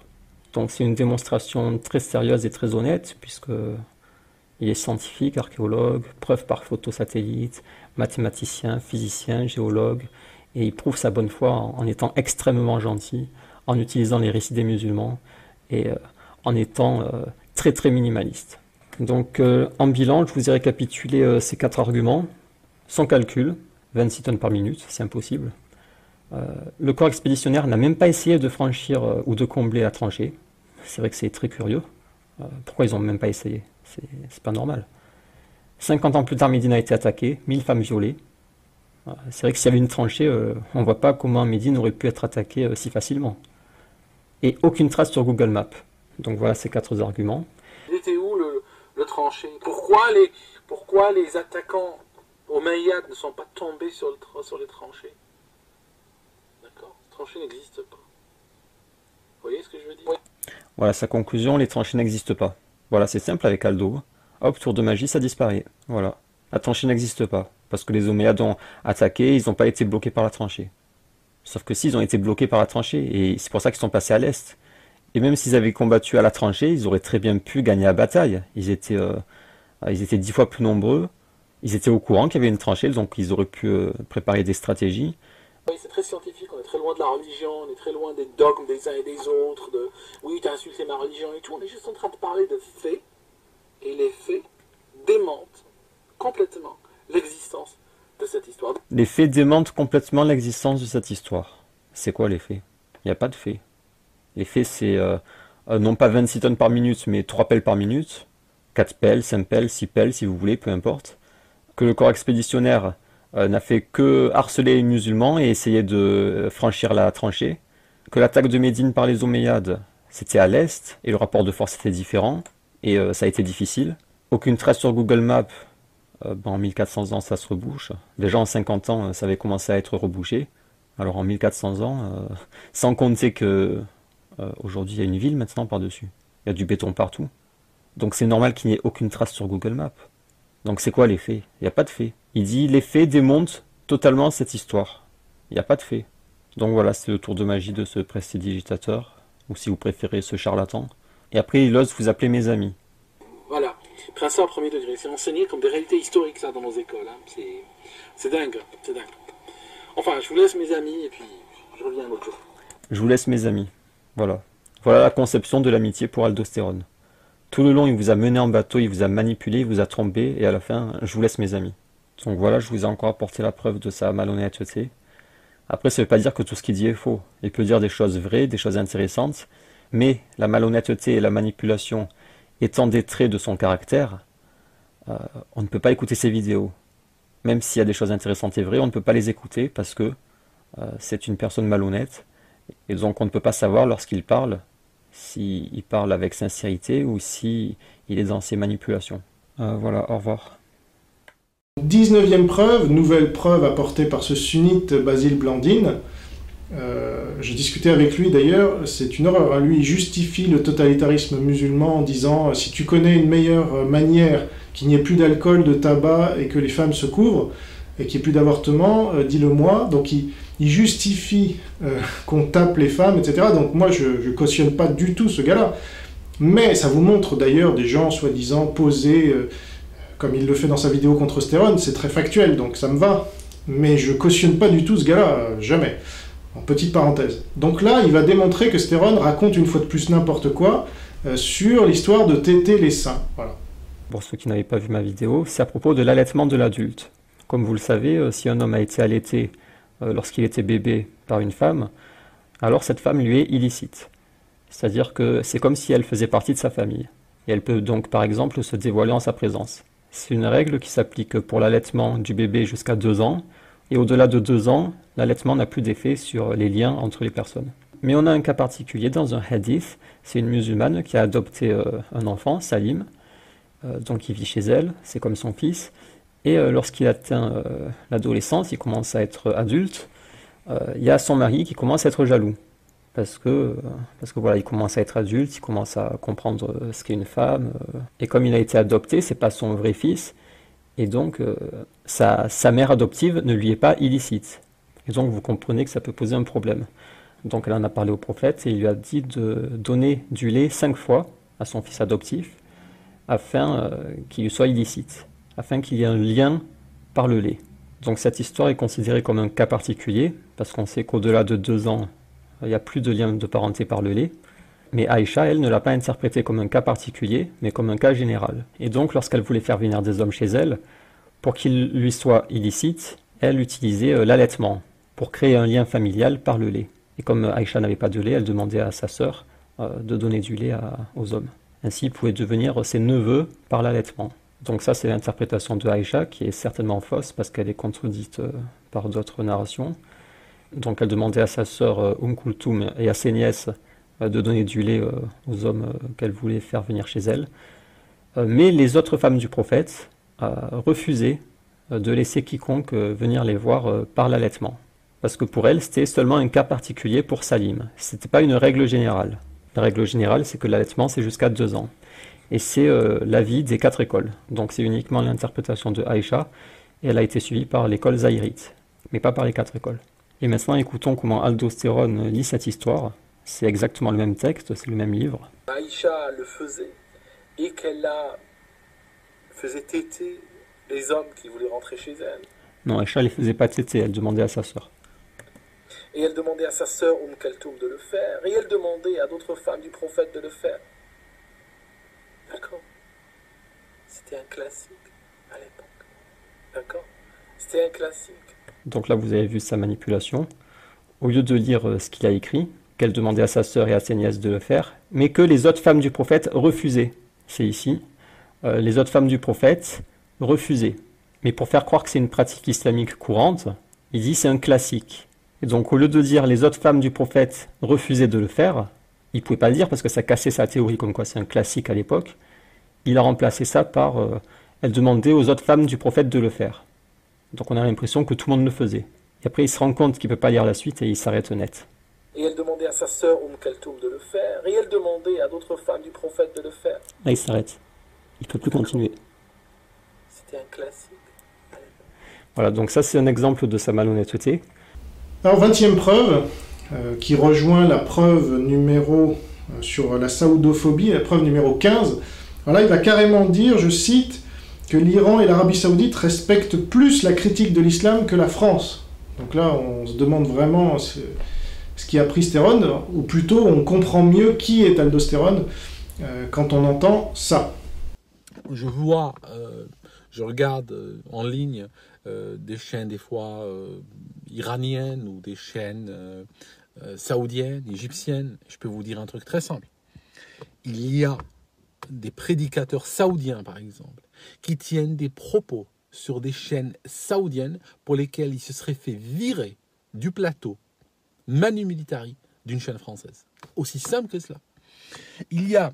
Donc c'est une démonstration très sérieuse et très honnête, puisque il est scientifique, archéologue, preuve par photo satellite, mathématicien, physicien, géologue, et il prouve sa bonne foi en étant extrêmement gentil, en utilisant les récits des musulmans, et en étant très très minimaliste. Donc en bilan, je vous ai récapitulé ces 4 arguments. Sans calcul, 26 tonnes par minute, c'est impossible. Le corps expéditionnaire n'a même pas essayé de franchir ou de combler la tranchée. C'est vrai que c'est très curieux. Pourquoi ils n'ont même pas essayé? C'est pas normal. 50 ans plus tard, Médine a été attaquée, 1000 femmes violées. C'est vrai que s'il y avait une tranchée, on ne voit pas comment Médine aurait pu être attaquée si facilement. Et aucune trace sur Google Maps. Donc voilà ces 4 arguments. Il était où le tranché? Pourquoi les attaquants omeyyades ne sont pas tombés sur les tranchées? D'accord? Les tranchées n'existent pas. Vous voyez ce que je veux dire? Oui. Voilà sa conclusion, les tranchées n'existent pas. Voilà, c'est simple avec Aldo. Hop, tour de magie, ça disparaît. Voilà. La tranchée n'existe pas. Parce que les Omeyyades ont attaqué, ils n'ont pas été bloqués par la tranchée. Sauf que s'ils ont été bloqués par la tranchée, et c'est pour ça qu'ils sont passés à l'est. Et même s'ils avaient combattu à la tranchée, ils auraient très bien pu gagner la bataille. Ils étaient 10 fois plus nombreux. Ils étaient au courant qu'il y avait une tranchée, donc ils auraient pu préparer des stratégies. Oui, c'est très scientifique, on est très loin de la religion, on est très loin des dogmes des uns et des autres, de oui, t'as insulté ma religion et tout. On est juste en train de parler de faits, et les faits démentent complètement l'existence de cette histoire. Les faits démentent complètement l'existence de cette histoire. C'est quoi les faits? Il n'y a pas de faits. Les faits, c'est non pas 26 tonnes par minute, mais 3 pelles par minute, 4 pelles, 5 pelles, 6 pelles, si vous voulez, peu importe. Que le corps expéditionnaire n'a fait que harceler les musulmans et essayer de franchir la tranchée. Que l'attaque de Médine par les Omeyyades, c'était à l'est, et le rapport de force était différent, et ça a été difficile. Aucune trace sur Google Maps. En 1400 ans, ça se rebouche. Déjà en 50 ans, ça avait commencé à être rebouché. Alors en 1400 ans, sans compter que aujourd'hui, il y a une ville maintenant par-dessus. Il y a du béton partout. Donc c'est normal qu'il n'y ait aucune trace sur Google Maps. Donc c'est quoi les faits? Il n'y a pas de faits. Il dit les faits démontent totalement cette histoire. Il n'y a pas de faits. Donc voilà, c'est le tour de magie de ce prestidigitateur, ou si vous préférez ce charlatan. Et après, il ose vous appeler mes amis. Voilà, prince au premier degré. C'est enseigné comme des réalités historiques, ça, dans nos écoles. Hein. C'est dingue, c'est dingue. Enfin, je vous laisse mes amis, et puis je reviens un autre jour. Je vous laisse mes amis. Voilà. Voilà la conception de l'amitié pour Aldostérone. Tout le long, il vous a mené en bateau, il vous a manipulé, il vous a trompé, et à la fin, je vous laisse mes amis. Donc voilà, je vous ai encore apporté la preuve de sa malhonnêteté. Après, ça ne veut pas dire que tout ce qu'il dit est faux. Il peut dire des choses vraies, des choses intéressantes, mais la malhonnêteté et la manipulation étant des traits de son caractère, on ne peut pas écouter ses vidéos. Même s'il y a des choses intéressantes et vraies, on ne peut pas les écouter parce que c'est une personne malhonnête. Et donc on ne peut pas savoir lorsqu'il parle, s'il parle avec sincérité ou s'il est dans ses manipulations. Voilà, au revoir. 19e preuve, nouvelle preuve apportée par ce sunnite Basile Blandine. J'ai discuté avec lui d'ailleurs, c'est une horreur. Lui, il justifie le totalitarisme musulman en disant si tu connais une meilleure manière qu'il n'y ait plus d'alcool, de tabac et que les femmes se couvrent et qu'il n'y ait plus d'avortement, dis-le-moi. Donc il justifie qu'on tape les femmes, etc. Donc moi, je ne cautionne pas du tout ce gars-là. Mais ça vous montre d'ailleurs des gens soi-disant posés, comme il le fait dans sa vidéo contre Stéron, c'est très factuel, donc ça me va. Mais je cautionne pas du tout ce gars-là, jamais. En petite parenthèse. Donc là, il va démontrer que Stéron raconte une fois de plus n'importe quoi sur l'histoire de téter les seins. Voilà. Pour ceux qui n'avaient pas vu ma vidéo, c'est à propos de l'allaitement de l'adulte. Comme vous le savez, si un homme a été allaité lorsqu'il était bébé par une femme, alors cette femme lui est illicite. C'est-à-dire que c'est comme si elle faisait partie de sa famille. Et elle peut donc par exemple se dévoiler en sa présence. C'est une règle qui s'applique pour l'allaitement du bébé jusqu'à 2 ans, et au-delà de 2 ans, l'allaitement n'a plus d'effet sur les liens entre les personnes. Mais on a un cas particulier dans un hadith, c'est une musulmane qui a adopté un enfant, Salim, donc il vit chez elle, c'est comme son fils, et lorsqu'il atteint l'adolescence, il commence à être adulte, il y a son mari qui commence à être jaloux. Parce que voilà, il commence à être adulte, il commence à comprendre ce qu'est une femme, et comme il a été adopté, c'est pas son vrai fils, et donc sa mère adoptive ne lui est pas illicite. Et donc vous comprenez que ça peut poser un problème. Donc elle en a parlé au prophète et il lui a dit de donner du lait 5 fois à son fils adoptif afin qu'il lui soit illicite, afin qu'il y ait un lien par le lait. Donc cette histoire est considérée comme un cas particulier, parce qu'on sait qu'au-delà de 2 ans, il n'y a plus de lien de parenté par le lait. Mais Aïcha, elle, ne l'a pas interprété comme un cas particulier, mais comme un cas général. Et donc, lorsqu'elle voulait faire venir des hommes chez elle, pour qu'ils lui soient illicites, elle utilisait l'allaitement, pour créer un lien familial par le lait. Et comme Aïcha n'avait pas de lait, elle demandait à sa sœur de donner du lait aux hommes. Ainsi, ils pouvaient devenir ses neveux par l'allaitement. Donc ça, c'est l'interprétation de Aïcha, qui est certainement fausse, parce qu'elle est contredite par d'autres narrations. Donc elle demandait à sa sœur Kulthum et à ses nièces de donner du lait aux hommes qu'elle voulait faire venir chez elle. Mais les autres femmes du prophète refusaient de laisser quiconque venir les voir par l'allaitement. Parce que pour elles, c'était seulement un cas particulier pour Salim. Ce n'était pas une règle générale. La règle générale, c'est que l'allaitement, c'est jusqu'à 2 ans. Et c'est l'avis des 4 écoles. Donc c'est uniquement l'interprétation de Aïcha, et elle a été suivie par l'école Zahirite, mais pas par les 4 écoles. Et maintenant, écoutons comment Aldostéron lit cette histoire. C'est exactement le même texte, c'est le même livre. Aïcha le faisait, et qu'elle faisait téter les hommes qui voulaient rentrer chez elle. Non, Aïcha ne les faisait pas téter, elle demandait à sa sœur. Et elle demandait à sa sœur Kulthum de le faire, et elle demandait à d'autres femmes du prophète de le faire. D'accord. C'était un classique à l'époque. D'accord. C'était un classique. Donc là, vous avez vu sa manipulation. Au lieu de lire ce qu'il a écrit, qu'elle demandait à sa sœur et à ses nièces de le faire, mais que les autres femmes du prophète refusaient. C'est ici. Les autres femmes du prophète refusaient. Mais pour faire croire que c'est une pratique islamique courante, il dit c'est un classique. Et donc au lieu de dire les autres femmes du prophète refusaient de le faire, il ne pouvait pas le dire parce que ça cassait sa théorie comme quoi c'est un classique à l'époque. Il a remplacé ça par elle demandait aux autres femmes du prophète de le faire. Donc on a l'impression que tout le monde le faisait. Et après il se rend compte qu'il ne peut pas lire la suite et il s'arrête net. Et elle demandait à sa sœur Kulthum de le faire, et elle demandait à d'autres femmes du prophète de le faire. Là il s'arrête. Il ne peut plus continuer. C'était un classique. Voilà, donc ça c'est un exemple de sa malhonnêteté. Alors 20e preuve, qui rejoint la preuve numéro sur la saoudophobie, la preuve numéro 15. Alors là il va carrément dire, je cite, que l'Iran et l'Arabie Saoudite respectent plus la critique de l'islam que la France. Donc là, on se demande vraiment ce qui a pris Stéron, ou plutôt on comprend mieux qui est Aldostéron quand on entend ça. Je vois, je regarde en ligne des chaînes des fois iraniennes ou des chaînes saoudiennes, égyptiennes. Je peux vous dire un truc très simple. Il y a des prédicateurs saoudiens, par exemple, qui tiennent des propos sur des chaînes saoudiennes pour lesquelles ils se seraient fait virer du plateau Manu Militari d'une chaîne française. Aussi simple que cela. Il y a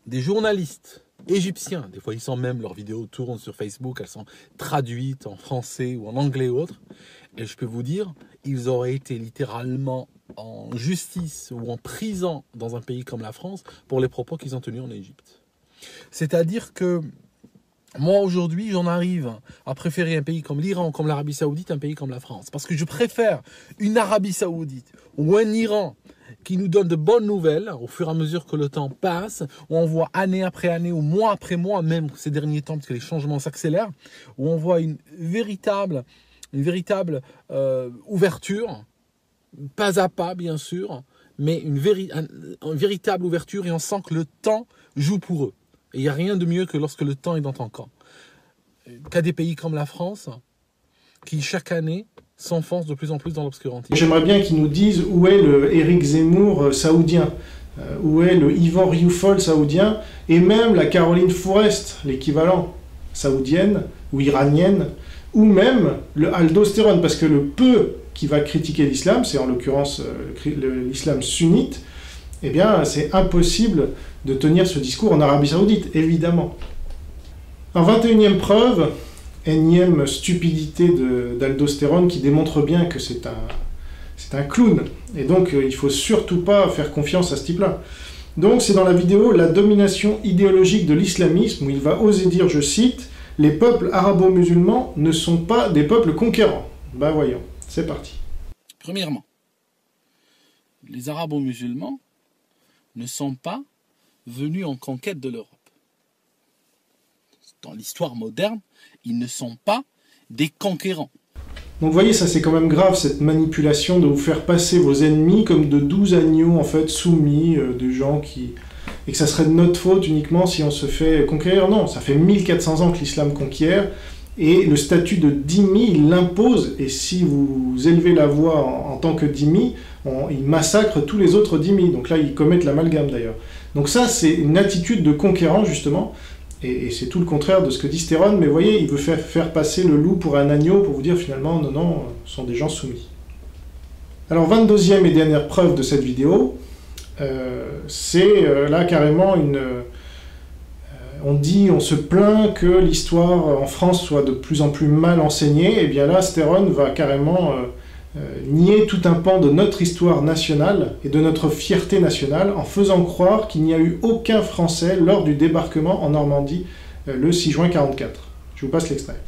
des journalistes égyptiens, des fois ils sont même, leurs vidéos tournent sur Facebook, elles sont traduites en français ou en anglais ou autre, et je peux vous dire, ils auraient été littéralement en justice ou en prison dans un pays comme la France pour les propos qu'ils ont tenus en Égypte. C'est-à-dire que moi, aujourd'hui, j'en arrive à préférer un pays comme l'Iran, comme l'Arabie Saoudite, un pays comme la France. Parce que je préfère une Arabie Saoudite ou un Iran qui nous donne de bonnes nouvelles au fur et à mesure que le temps passe, où on voit année après année, ou mois après mois, même ces derniers temps, parce que les changements s'accélèrent, où on voit une véritable ouverture, pas à pas bien sûr, mais une véritable ouverture, et on sent que le temps joue pour eux. Et il n'y a rien de mieux que lorsque le temps est dans ton camp. Qu'à des pays comme la France, qui chaque année s'enfoncent de plus en plus dans l'obscurantisme. J'aimerais bien qu'ils nous disent où est le Éric Zemmour saoudien, où est le Ivan Rioufol saoudien, et même la Caroline Fourest, l'équivalent saoudienne ou iranienne, ou même le aldostérone, parce que le peu qui va critiquer l'islam, c'est en l'occurrence l'islam sunnite, eh bien c'est impossible de tenir ce discours en Arabie Saoudite, évidemment. En 21e preuve, énième stupidité d'aldostérone qui démontre bien que c'est un clown, et donc il ne faut surtout pas faire confiance à ce type-là. Donc c'est dans la vidéo « La domination idéologique de l'islamisme » où il va oser dire, je cite, « Les peuples arabo-musulmans ne sont pas des peuples conquérants ». Ben voyons, c'est parti. Premièrement, les arabo-musulmans ne sont pas venus en conquête de l'Europe. Dans l'histoire moderne, ils ne sont pas des conquérants. Donc vous voyez, ça c'est quand même grave, cette manipulation de vous faire passer vos ennemis comme de 12 agneaux en fait soumis, de gens qui... et que ça serait de notre faute uniquement si on se fait conquérir. Non, ça fait 1400 ans que l'islam conquiert, et le statut de dhimmi, il l'impose, et si vous élevez la voix en tant que dhimmi, il massacre tous les autres dhimmis. Donc là, ils commettent l'amalgame d'ailleurs. Donc ça, c'est une attitude de conquérant justement, et c'est tout le contraire de ce que dit Stéron, mais vous voyez, il veut faire passer le loup pour un agneau pour vous dire finalement, non, non, ce sont des gens soumis. Alors, 22e et dernière preuve de cette vidéo, c'est là carrément une... on se plaint que l'histoire en France soit de plus en plus mal enseignée, et bien là, Stéron va carrément nier tout un pan de notre histoire nationale et de notre fierté nationale en faisant croire qu'il n'y a eu aucun Français lors du débarquement en Normandie le 6 juin 1944. Je vous passe l'extrait.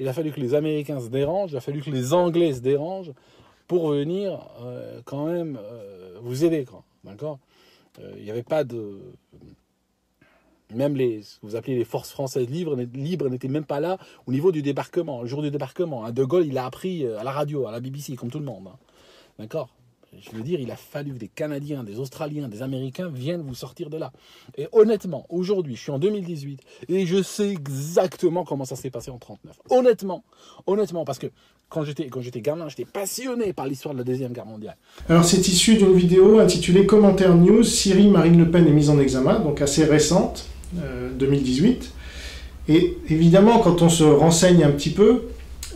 Il a fallu que les Américains se dérangent, il a fallu que les Anglais se dérangent pour venir quand même vous aider, d'accord ? Il n'y avait pas de... Même ce que vous appelez les forces françaises libres n'étaient même pas là au niveau du débarquement. Le jour du débarquement, De Gaulle, il a appris à la radio, à la BBC, comme tout le monde. D'accord ? Je veux dire, il a fallu que des Canadiens, des Australiens, des Américains viennent vous sortir de là. Et honnêtement, aujourd'hui, je suis en 2018, et je sais exactement comment ça s'est passé en 1939. Honnêtement, parce que quand j'étais gamin, j'étais passionné par l'histoire de la Deuxième Guerre mondiale. Alors c'est issu d'une vidéo intitulée « Commentaire News, Syrie, Marine Le Pen est mise en examen », donc assez récente, 2018. Et évidemment, quand on se renseigne un petit peu,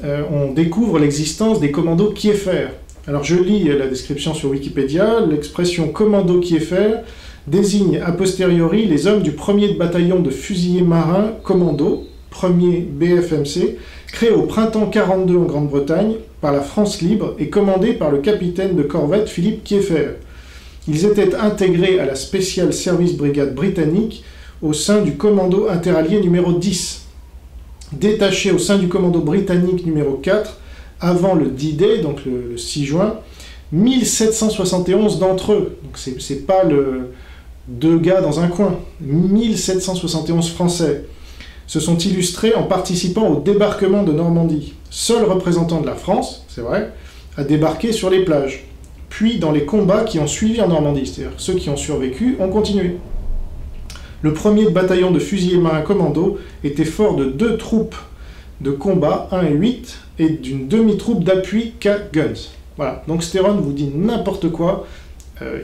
on découvre l'existence des commandos Kieffer. Alors je lis la description sur Wikipédia. L'expression commando Kieffer désigne a posteriori les hommes du 1er bataillon de fusiliers marins commando, 1er BFMC, créé au printemps 42 en Grande-Bretagne par la France libre et commandé par le capitaine de corvette Philippe Kieffer. Ils étaient intégrés à la Special Service Brigade britannique au sein du commando interallié numéro 10, détachés au sein du commando britannique numéro 4, avant le D-Day, donc le 6 juin, 1771 d'entre eux, donc c'est pas deux gars dans un coin, 1771 Français, se sont illustrés en participant au débarquement de Normandie. Seul représentant de la France, c'est vrai, a débarqué sur les plages, puis dans les combats qui ont suivi en Normandie, c'est-à-dire ceux qui ont survécu ont continué. Le 1er bataillon de fusiliers marins commando était fort de 2 troupes de combat, 1 et 8, et d'une demi-troupe d'appui 4 guns. Voilà, donc Stéron vous dit n'importe quoi,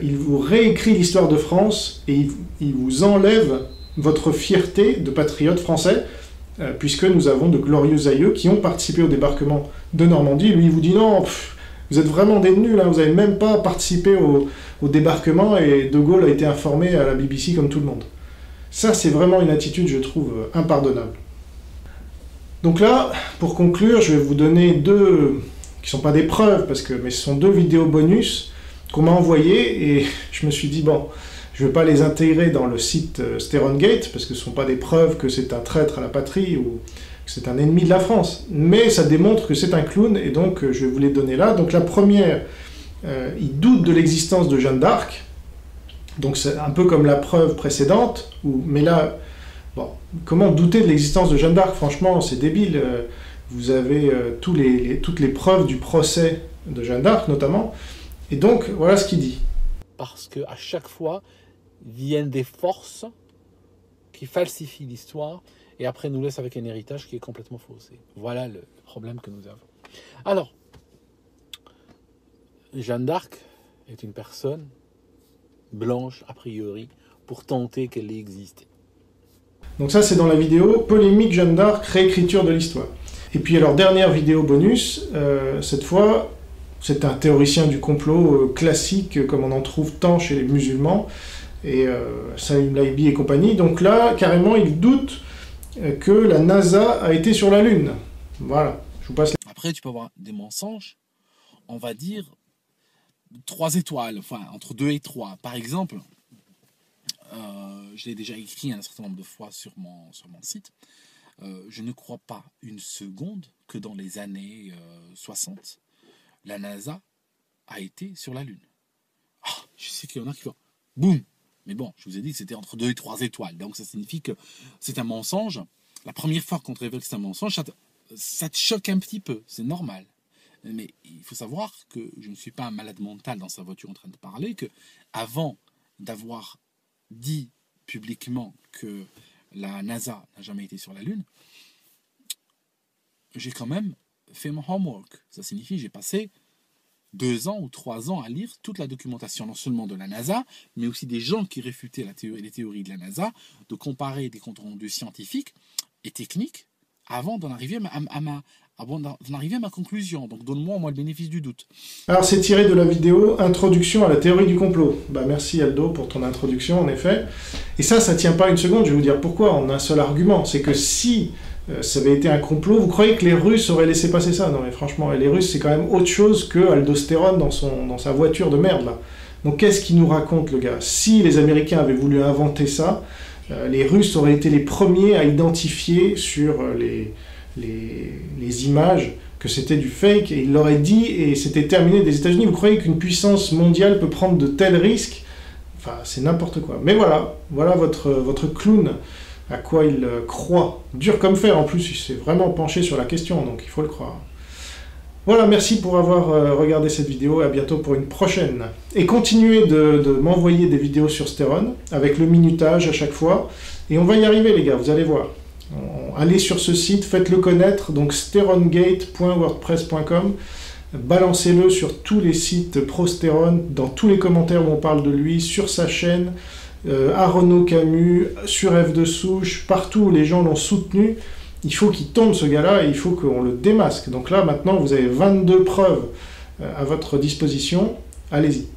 il vous réécrit l'histoire de France, et il vous enlève votre fierté de patriote français, puisque nous avons de glorieux aïeux qui ont participé au débarquement de Normandie. Lui, il vous dit non, vous êtes vraiment des nuls, hein, vous n'avez même pas participé au débarquement, et De Gaulle a été informé à la BBC comme tout le monde. Ça, c'est vraiment une attitude, je trouve, impardonnable. Donc là, pour conclure, je vais vous donner 2 qui sont pas des preuves, mais ce sont 2 vidéos bonus qu'on m'a envoyées, et je me suis dit, bon, je ne vais pas les intégrer dans le site Sterongate, parce que ce ne sont pas des preuves que c'est un traître à la patrie, ou que c'est un ennemi de la France, mais ça démontre que c'est un clown, et donc je vais vous les donner là. Donc la première, il doute de l'existence de Jeanne d'Arc, donc c'est un peu comme la preuve précédente, mais là, bon, comment douter de l'existence de Jeanne d'Arc? Franchement, c'est débile. Vous avez toutes les preuves du procès de Jeanne d'Arc, notamment. Et donc, voilà ce qu'il dit. Parce qu'à chaque fois, viennent des forces qui falsifient l'histoire et après nous laissent avec un héritage qui est complètement faussé. Voilà le problème que nous avons. Alors, Jeanne d'Arc est une personne blanche, a priori, pour tenter qu'elle ait existé. Donc ça, c'est dans la vidéo « Polémique Jeanne d'Arc, réécriture de l'histoire ». Et puis alors, dernière vidéo bonus, cette fois, c'est un théoricien du complot classique, comme on en trouve tant chez les musulmans, et Salim Laibi et compagnie. Donc là, carrément, il doute que la NASA a été sur la Lune. Voilà, je vous passe la... Après, tu peux avoir des mensonges, on va dire 3 étoiles, enfin entre 2 et 3. Par exemple, je l'ai déjà écrit un certain nombre de fois sur mon site, je ne crois pas une seconde que dans les années 60, la NASA a été sur la Lune. Oh, je sais qu'il y en a qui font boum. Mais bon, je vous ai dit que c'était entre 2 et 3 étoiles. Donc ça signifie que c'est un mensonge. La première fois qu'on te révèle que c'est un mensonge, ça te choque un petit peu. C'est normal. Mais il faut savoir que je ne suis pas un malade mental dans sa voiture en train de parler, que avant d'avoir dit publiquement que la NASA n'a jamais été sur la Lune, j'ai quand même fait mon homework. Ça signifie que j'ai passé 2 ans ou 3 ans à lire toute la documentation, non seulement de la NASA, mais aussi des gens qui réfutaient les théories de la NASA, de comparer des comptes rendus scientifiques et techniques avant d'en arriver à ma conclusion. Donc donne-moi moi le bénéfice du doute. Alors c'est tiré de la vidéo « Introduction à la théorie du complot ». Merci Aldo pour ton introduction, en effet. Et ça tient pas une seconde, je vais vous dire pourquoi, en un seul argument. C'est que si ça avait été un complot, vous croyez que les Russes auraient laissé passer ça? Non mais franchement, les Russes c'est quand même autre chose que aldostérone dans sa voiture de merde là. Donc qu'est-ce qu'il nous raconte le gars? Si les Américains avaient voulu inventer ça, les Russes auraient été les premiers à identifier sur les images que c'était du fake, et ils l'auraient dit, et c'était terminé des États-Unis. Vous croyez qu'une puissance mondiale peut prendre de tels risques? Enfin, c'est n'importe quoi. Mais voilà votre clown, à quoi il croit. Dur comme fer, en plus, il s'est vraiment penché sur la question, donc il faut le croire. Voilà, merci pour avoir regardé cette vidéo, et à bientôt pour une prochaine. Et continuez de m'envoyer des vidéos sur Steron, avec le minutage à chaque fois, et on va y arriver les gars, vous allez voir. Allez sur ce site, faites-le connaître, donc sterongate.wordpress.com, balancez-le sur tous les sites pro-Steron, dans tous les commentaires où on parle de lui, sur sa chaîne, à Renaud Camus, sur F de Souche, partout où les gens l'ont soutenu. Il faut qu'il tombe ce gars-là et il faut qu'on le démasque. Donc là, maintenant, vous avez 22 preuves à votre disposition. Allez-y.